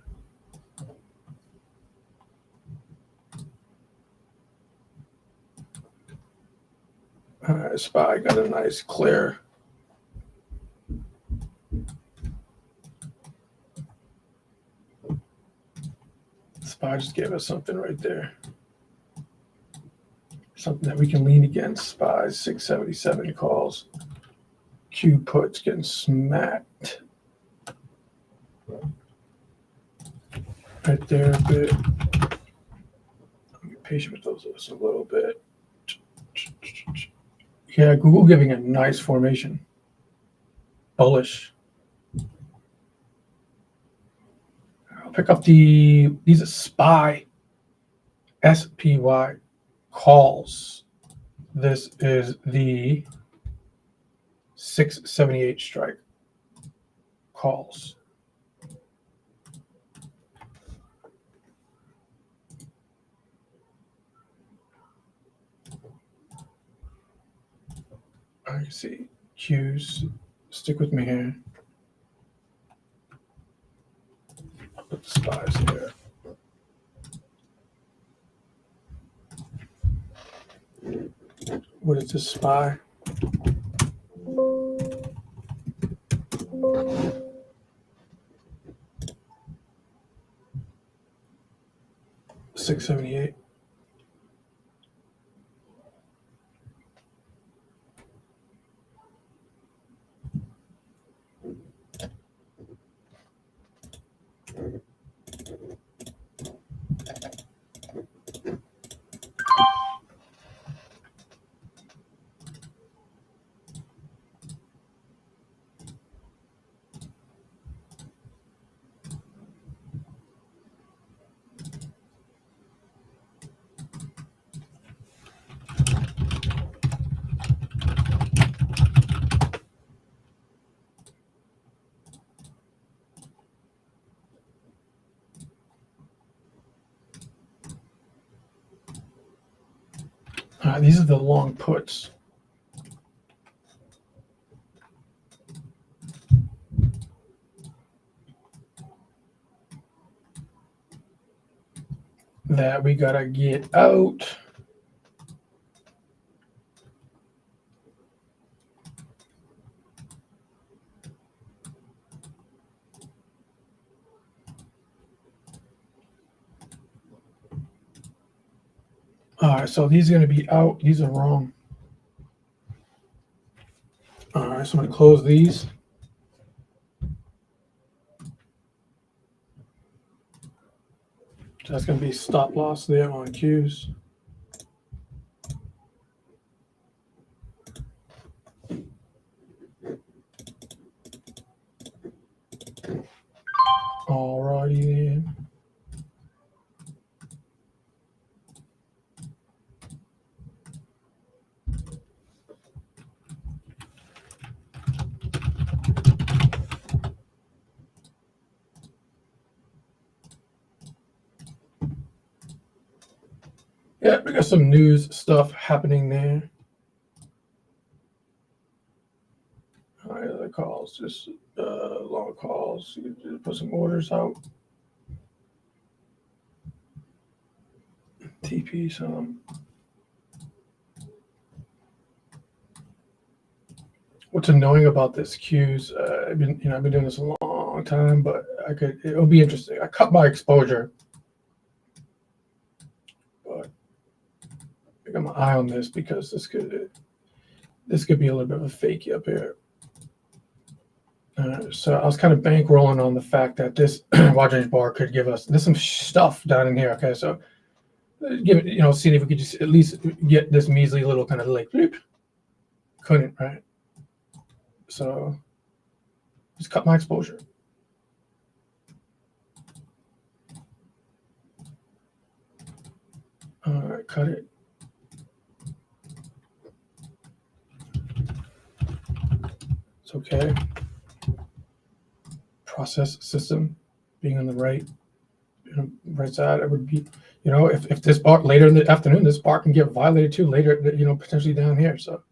All right, SPY got a nice clear. SPY just gave us something right there. Something that we can lean against. SPY 677 calls. Q puts getting smacked. Right there a bit. Be patient with those a little bit. Yeah, Google giving a nice formation. Bullish. I'll pick up these are SPY, SPY calls. This is the 678 strike calls. I see Qs. Stick with me here. I'll put the SPYs here. What is this SPY? $678. These are the long puts. That we gotta get out. All right, so these are going to be out. These are wrong. All right, so I'm going to close these. So that's going to be stop loss there on Qs. All righty then. Yeah, we got some news stuff happening there. any other calls, just long calls. You can put some orders out. TP some. What's annoying about this Q's? I've been doing this a long time, but it'll be interesting. I cut my exposure, but I got my eye on this because this could be a little bit of a fakey up here. So I was kind of bankrolling on the fact that this watch range bar could give us. There's some stuff down in here. Okay, so give it, seeing if we could just at least get this measly little kind of like couldn't, right? So just cut my exposure. All right, cut it. It's okay. Process system being on the right side, it would be, if this bar later in the afternoon, this bar can get violated too later, potentially down here. So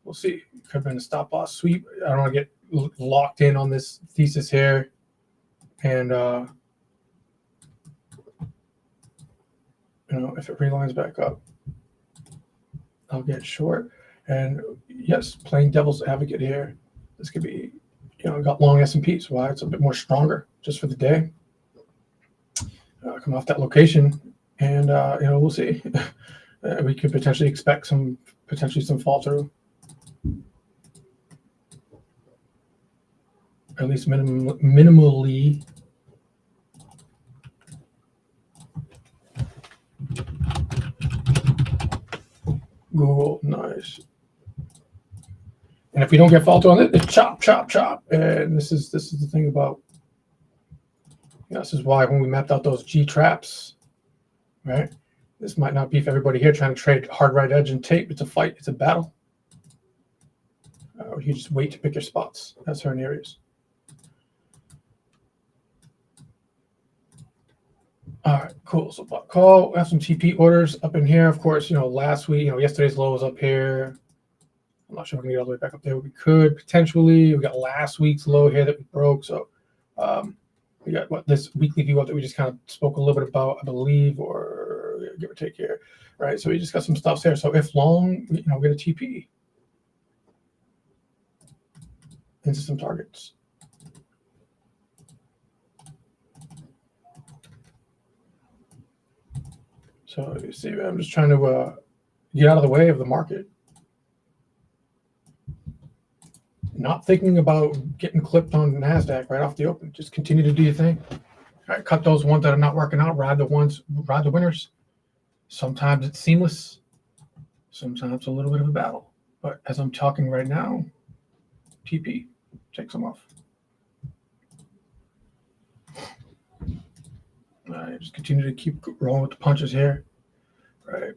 we'll see. Could have been a stop loss sweep. I don't want to get locked in on this thesis here, and if it relines back up, I'll get short. And yes, playing devil's advocate here, this could be, got long S&Ps. Why? It's a bit more stronger just for the day. Come off that location, and we'll see. We could potentially expect some fall through, at least minimally. Google, nice. And if we don't get fall through on it, it's chop, chop, chop. And this is the thing about. This is why when we mapped out those G traps, right? This might not be for everybody here trying to trade hard right edge and tape. It's a fight. It's a battle. You just wait to pick your spots. That's certain areas. All right, cool. So call. We have some TP orders up in here. Of course, last week, yesterday's low was up here. I'm not sure if we can get all the way back up there. We could potentially. We got last week's low here that we broke. So we got this weekly view up that we just kind of spoke a little bit about, I believe, or give or take here, right? So we just got some stuff there. So if long, we get a TP into some targets. So you see, I'm just trying to get out of the way of the market. Not thinking about getting clipped on NASDAQ right off the open. Just continue to do your thing. All right, cut those ones that are not working out. Ride the winners. Sometimes it's seamless. Sometimes a little bit of a battle. But as I'm talking right now, TP, take some off. All right, just continue to keep rolling with the punches here. Right.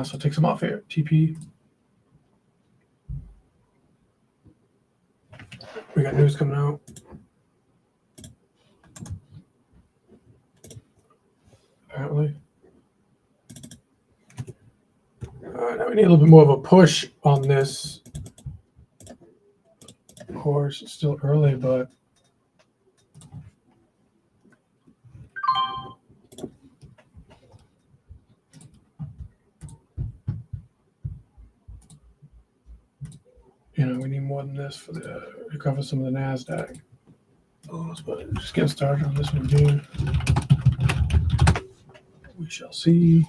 So take some off here. TP. We got news coming out. Apparently. Now we need a little bit more of a push on this. Of course, it's still early, but we need more than this for the recover some of the NASDAQ. But just getting started on this one here. We shall see.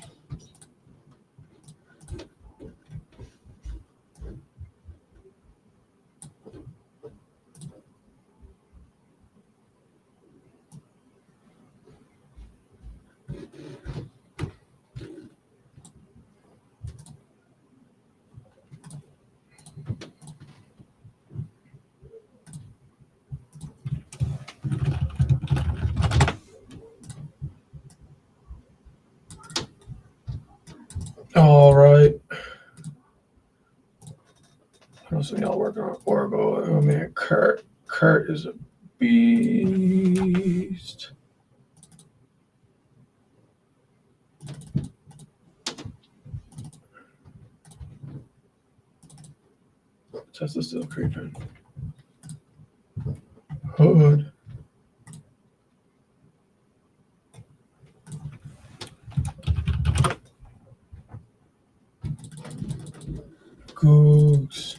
All right. I know some of y'all working on Oracle. Oh man, Kurt is a beast. Tesla's still creeping. Hood. Googs.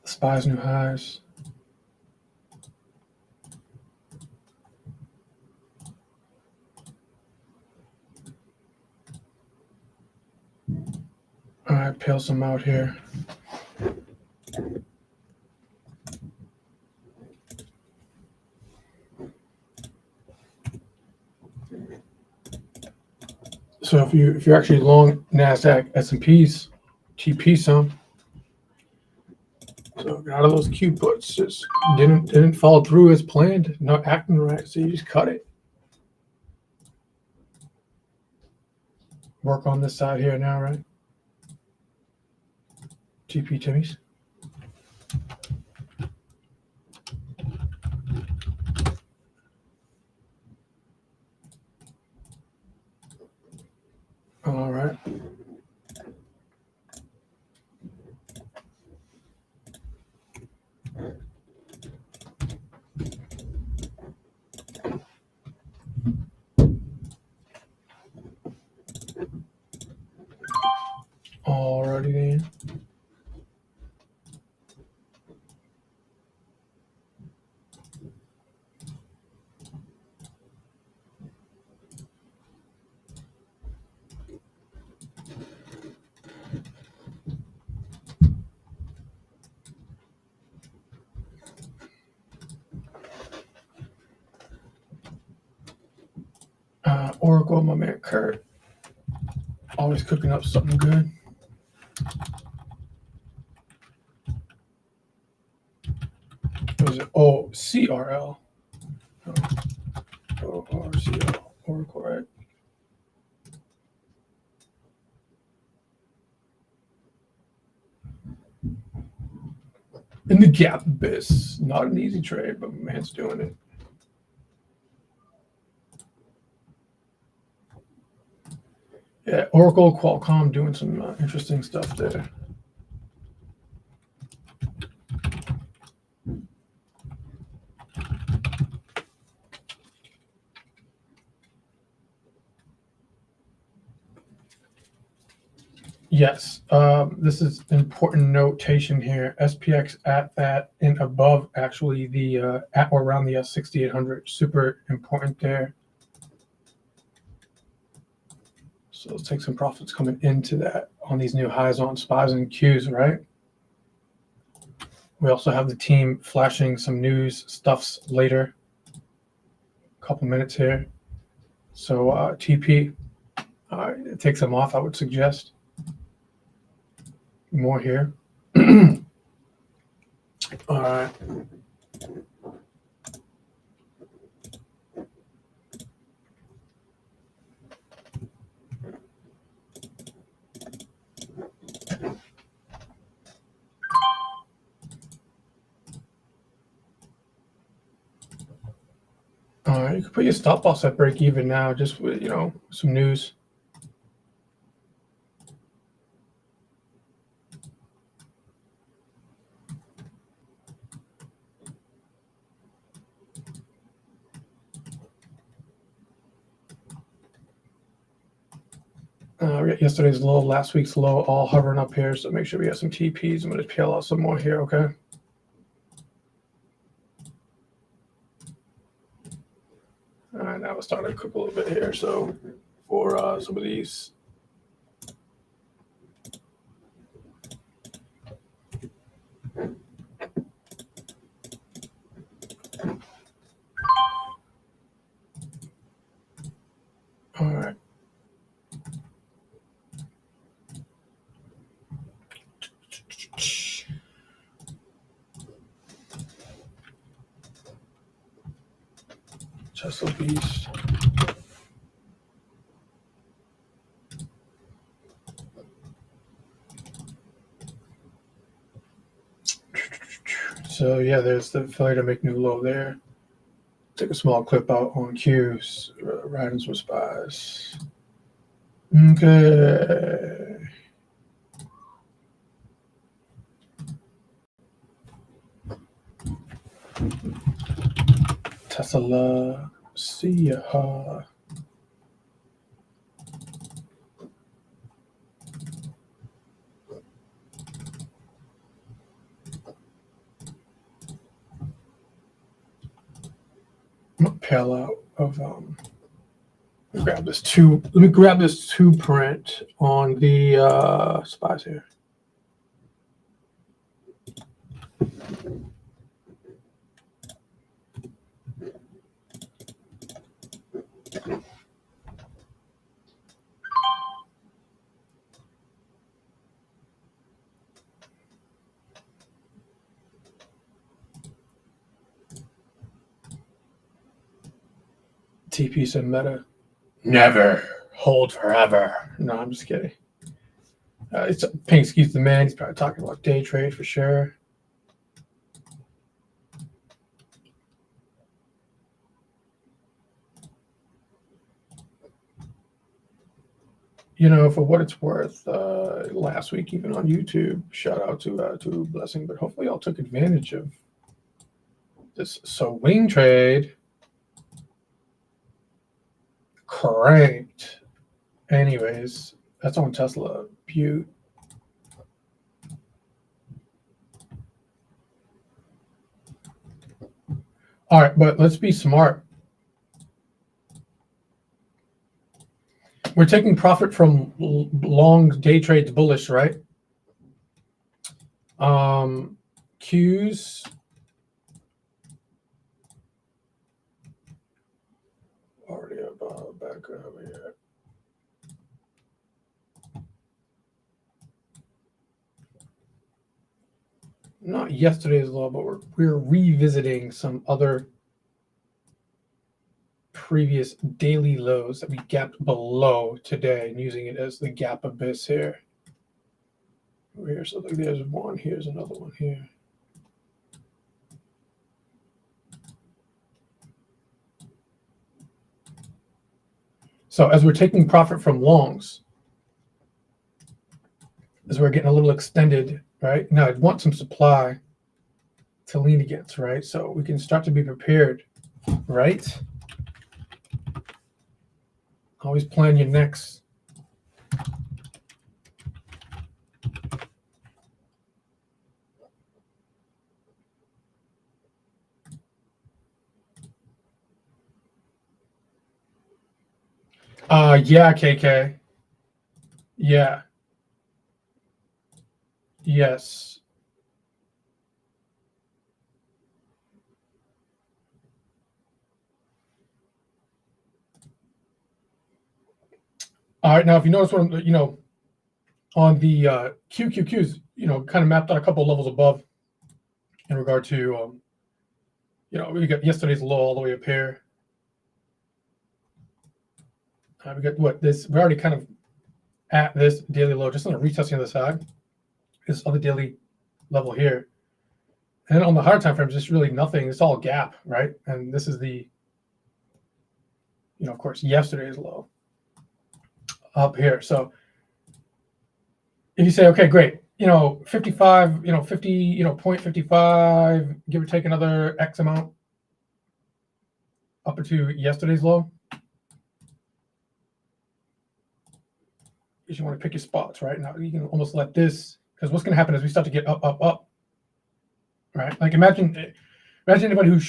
Spies new highs. All right, peel some out here. So if you're actually long NASDAQ, S&Ps, TP some. So got out of those Q puts, just didn't follow through as planned, not acting right, so you just cut it. Work on this side here now, right? TP Timmy's. All right. Alrighty then. Oracle, my man Kurt, always cooking up something good. What was it? Oh, CRL. Oh, RCL. Oracle, right? In the gap abyss. Not an easy trade, but my man's doing it. Yeah, Oracle, Qualcomm doing some interesting stuff there. Yes, this is important notation here. SPX at that and above actually the at or around the 6,800. Super important there. So let's take some profits coming into that on these new highs on SPYs and Qs, right? We also have the team flashing some news stuffs later. A couple minutes here. So TP, take some off, I would suggest. More here. All right. You can put your stop loss at break even now, just with some news. We got yesterday's low, last week's low, all hovering up here. So make sure we have some TPs. I'm going to peel out some more here, okay? All right, now we're starting to cook a little bit here. So for some of these. All right. Chesapeake. So yeah, there's the failure to make new low there. Take a small clip out on Q's, writings with spies. Okay. Tesla, see ya. I'm gonna peel out of grab this two. Let me grab this 2 print on the spies here. TP said Meta never hold forever. No, I'm just kidding. It's paying excuse the man. He's probably talking about day trade for sure. You know, for what it's worth, last week, even on YouTube, shout out to Blessing, but hopefully y'all took advantage of this swing trade. Cranked. Anyways, that's on Tesla. Butte. All right, but let's be smart. We're taking profit from long day trades bullish, right? Q's already about back over here. Not yesterday's low, but we're revisiting some other previous daily lows that we gapped below today and using it as the gap abyss here. Here, so there's one, here's another one here. So as we're taking profit from longs, as we're getting a little extended, right? Now I'd want some supply to lean against, right? So we can start to be prepared, right? Always plan your next. Yeah, KK. Yeah. Yes. All right. Now, if you notice what I'm, on the QQQs, kind of mapped out a couple of levels above in regard to, we got yesterday's low all the way up here. We got we're already kind of at this daily low, just on the retesting of the side. This other daily level here. And on the higher time frames, it's really nothing. It's all gap, right? And this is the, of course, yesterday's low up here. So if you say, okay, great, 55, 50, 0.55, give or take another X amount up to yesterday's low. You want to pick your spots, right? Now you can almost let this, because what's going to happen is we start to get up, right? Like imagine anybody who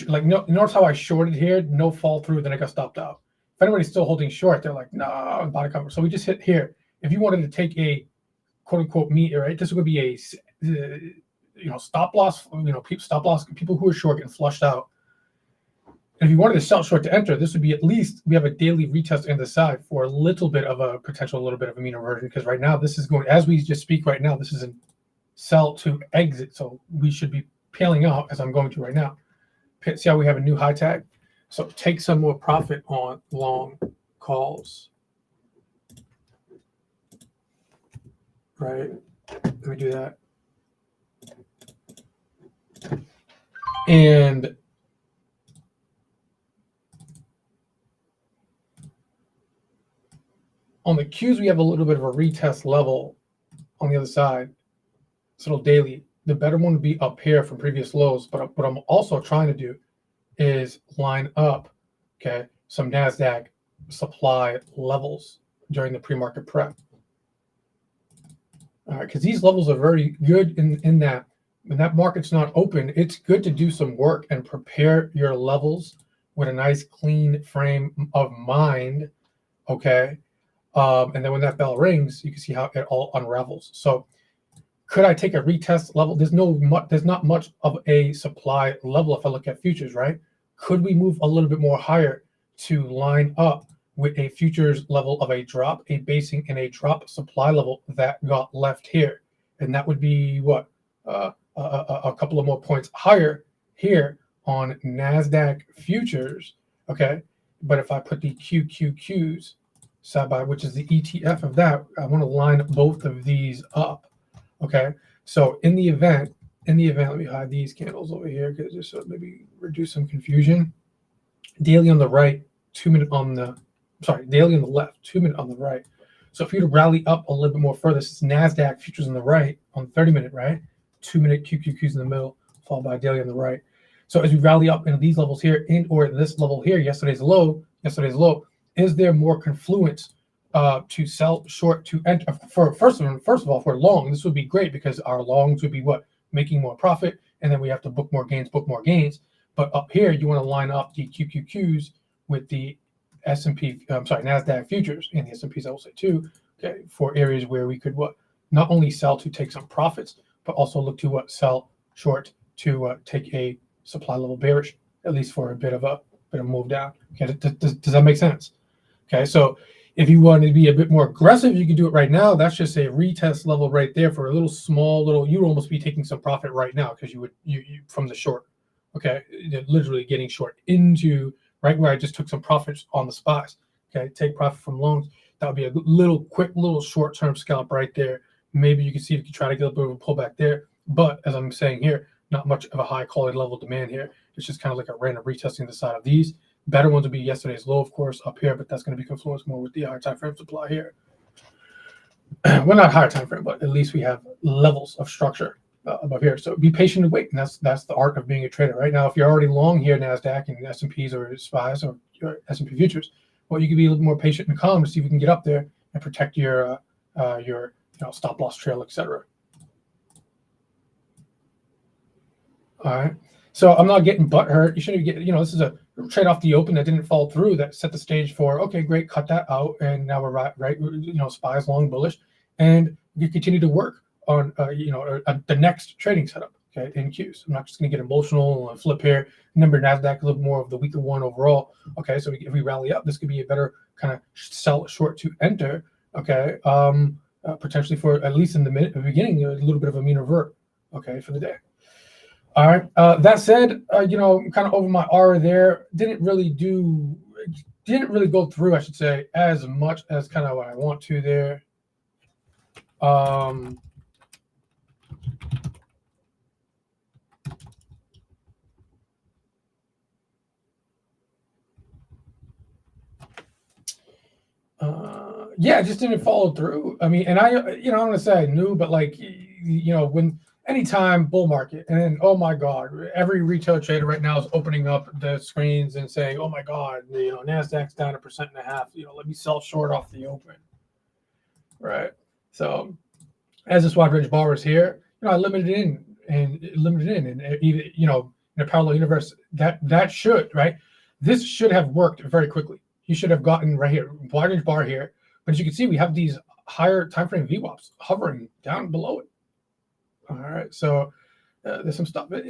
notice how I shorted here, no fall through, then I got stopped out. If anybody's still holding short, they're like, nah, I'm about to cover. So we just hit here. If you wanted to take a quote unquote meet, right? This is going to be a stop loss. Stop loss. People who are short getting flushed out. And if you wanted to sell short to enter, this would be at least we have a daily retest in the side for a little bit of a potential, little bit of a mean reversion, because right now this is going, as we just speak right now, this is a sell to exit. So we should be peeling out as I'm going to right now. See how we have a new high tag? So take some more profit on long calls. Right? Let me do that. And On the Qs, we have a little bit of a retest level on the other side. It's a little daily. The better one would be up here from previous lows. But what I'm also trying to do is line up, okay, some NASDAQ supply levels during the pre-market prep. All right, because these levels are very good in that when that market's not open, it's good to do some work and prepare your levels with a nice clean frame of mind, okay? And then when that bell rings, you can see how it all unravels. So could I take a retest level? There's not much of a supply level if I look at futures, right? Could we move a little bit more higher to line up with a futures level of a drop, a basing, and a drop supply level that got left here? And that would be what? A couple of more points higher here on NASDAQ futures, okay? But if I put the QQQs side by, which is the ETF of that, I want to line both of these up, okay? So in the event, let me hide these candles over here because just maybe reduce some confusion. Daily on the right, 2 minute on the, daily on the left, 2 minute on the right. So if you were to rally up a little bit more further, this is NASDAQ futures on the right, on 30 minute, right? 2 minute QQQs in the middle, followed by daily on the right. So as we rally up into these levels here, or this level here, yesterday's low, is there more confluence to sell short to enter? First of all, for long, this would be great because our longs would be what? Making more profit, and then we have to book more gains. But up here, you want to line up the QQQs with the NASDAQ futures and the S&Ps, I will say too, okay, for areas where we could not only sell to take some profits, but also look to sell short to take a supply level bearish, at least for a bit of move down. Okay, does that make sense? Okay, so if you want to be a bit more aggressive, you can do it right now. That's just a retest level right there for a little small you'd almost be taking some profit right now because you from the short. Okay, you're literally getting short into right where I just took some profits on the SPYs. Okay, take profit from longs. That would be a quick short-term scalp right there. Maybe you can see if you can try to get a bit of a pullback there. But as I'm saying here, not much of a high quality level demand here. It's just kind of like a random retesting the side of these. Better ones would be yesterday's low, of course, up here, but that's going to be confluenced more with the higher time frame supply here. Well, not higher time frame, but at least we have levels of structure above here. So be patient and wait, and that's the art of being a trader. Right now, if you're already long here, NASDAQ and S&Ps or SPYs or your S&P futures, well, you can be a little more patient and calm to see if you can get up there and protect your stop loss trail, etc. All right. So I'm not getting butt hurt. You shouldn't get, this is a trade off the open that didn't fall through that set the stage for, okay, great, cut that out. And now we're right, SPYs long bullish. And you continue to work on, the next trading setup, okay, in Qs. I'm not just going to get emotional and flip here. Remember, NASDAQ a little more of the weaker one overall. Okay, so if we rally up, this could be a better kind of sell short to enter, okay, potentially for at least in the beginning, a little bit of a mean revert, okay, for the day. All right. That said, kind of over my R there, didn't really go through, I should say, as much as kind of what I want to there. Yeah, it just didn't follow through. I mean, and I'm going to say I knew, but when anytime bull market, and then, oh my God, every retail trader right now is opening up the screens and saying, oh my God, NASDAQ's down 1.5%. Let me sell short off the open. Right. So as this wide range bar is here, I limited in, and even, in a parallel universe that should, right? This should have worked very quickly. You should have gotten right here, wide range bar here. But as you can see, we have these higher time frame VWAPs hovering down below it. All right, so there's some stuff. As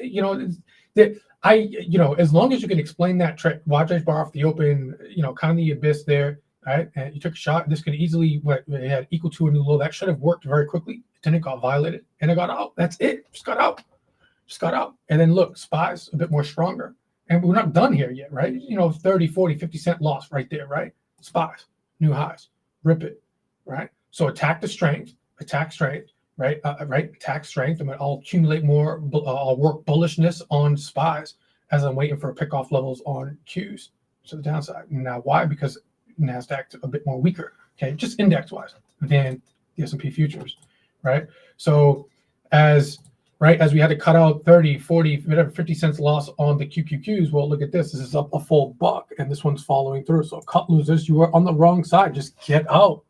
long as you can explain that trick, wide range bar off the open, kind of the abyss there, right? And you took a shot. This could easily had equal to a new low. That should have worked very quickly. Then it got violated, and it got out. That's it. Just got out. And then look, SPYs a bit more stronger, and we're not done here yet, right? 30, 40, 50 cent loss right there, right? SPYs, new highs, rip it, right? So attack strength. Right, attack strength. I'll accumulate more. I'll work bullishness on SPYs as I'm waiting for pick off levels on Qs to the downside. Now, why? Because NASDAQ's a bit more weaker okay, just index-wise, than the S&P futures, right? So as we had to cut out 30, 40, whatever, 50 cents loss on the QQQs, well, look at this. This is up a full buck, and this one's following through. So cut losers, you are on the wrong side. Just get out.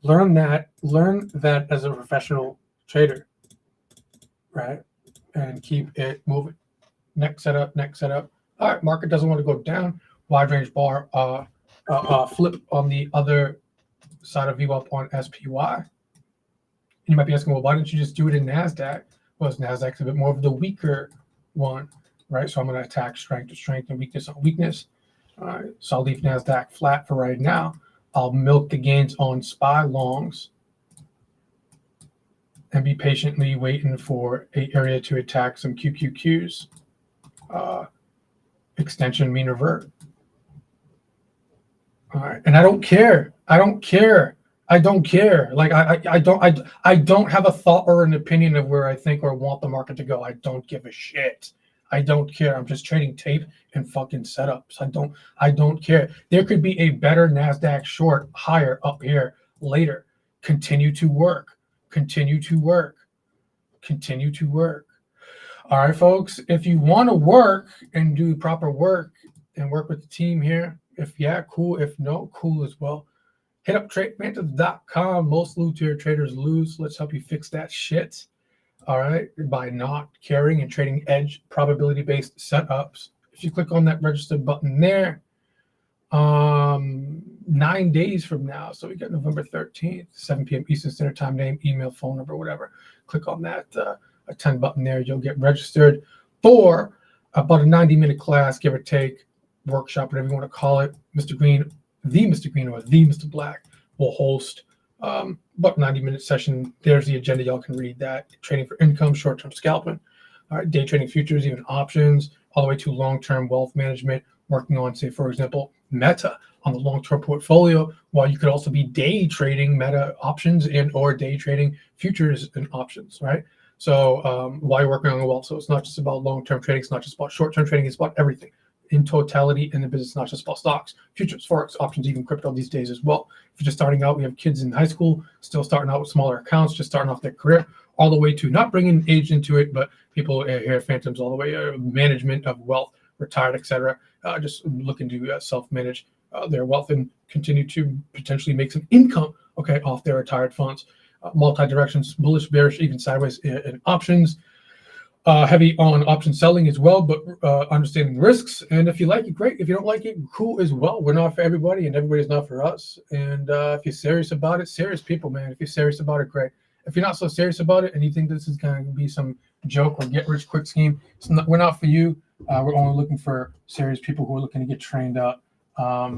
Learn that as a professional trader, right? And keep it moving. Next setup. All right, market doesn't want to go down. Wide range bar flip on the other side of VWAP on SPY. You might be asking, well, why didn't you just do it in NASDAQ? Well, NASDAQ's a bit more of the weaker one, right? So I'm going to attack strength to strength and weakness on weakness. All right, so I'll leave NASDAQ flat for right now. I'll milk the gains on SPY longs and be patiently waiting for an area to attack some QQQs. Extension mean revert. All right, and I don't care. Like I don't have a thought or an opinion of where I think or want the market to go. I don't give a shit. I don't care. I'm just trading tape and fucking setups. I don't care. There could be a better NASDAQ short higher up here later. Continue to work. All right, folks. If you want to work and do proper work and work with the team here, if yeah, cool. If no, cool as well. Hit up TradePhantoms.com. Most low-tier traders lose. Let's help you fix that shit. All right, by not caring and trading edge probability-based setups. If you click on that register button there, 9 days from now, so we got November 13th, 7 p.m. Eastern Standard Time, name, email, phone number, whatever. Click on that attend button there. You'll get registered for about a 90-minute class, give or take, workshop, whatever you want to call it. Mr. Green, or the Mr. Black will host about 90-minute session. There's the agenda. Y'all can read that. Trading for income, short-term scalping, all right, day trading futures, even options, all the way to long-term wealth management, working on, say, for example, Meta on the long-term portfolio, while you could also be day trading Meta options and or day trading futures and options, right? So while you're working on the wealth, so it's not just about long-term trading, it's not just about short-term trading, it's about everything in totality in the business, not just about stocks, futures, forex, options, even crypto these days as well. If you're just starting out, we have kids in high school, still starting out with smaller accounts, just starting off their career, all the way to not bringing age into it, but people here at Phantoms all the way, management of wealth, retired, etc., just looking to self-manage their wealth and continue to potentially make some income, okay, off their retired funds. Multi-directions, bullish, bearish, even sideways in options. Heavy on option selling as well, but understanding risks. And if you like it, great. If you don't like it, cool as well. We're not for everybody, and everybody's not for us. And if you're serious about it, serious people, man. If you're serious about it, great. If you're not so serious about it and you think this is going to be some joke or get-rich-quick scheme, we're not for you. We're only looking for serious people who are looking to get trained up.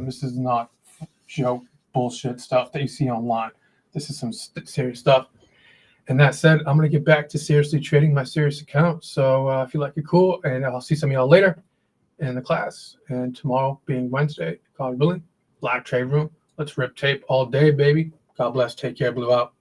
This is not joke bullshit stuff that you see online. This is some serious stuff. And that said, I'm going to get back to seriously trading my serious account. So if you like it, cool. And I'll see some of y'all later in the class. And tomorrow being Wednesday, God willing, live trade room. Let's rip tape all day, baby. God bless. Take care. Blue out.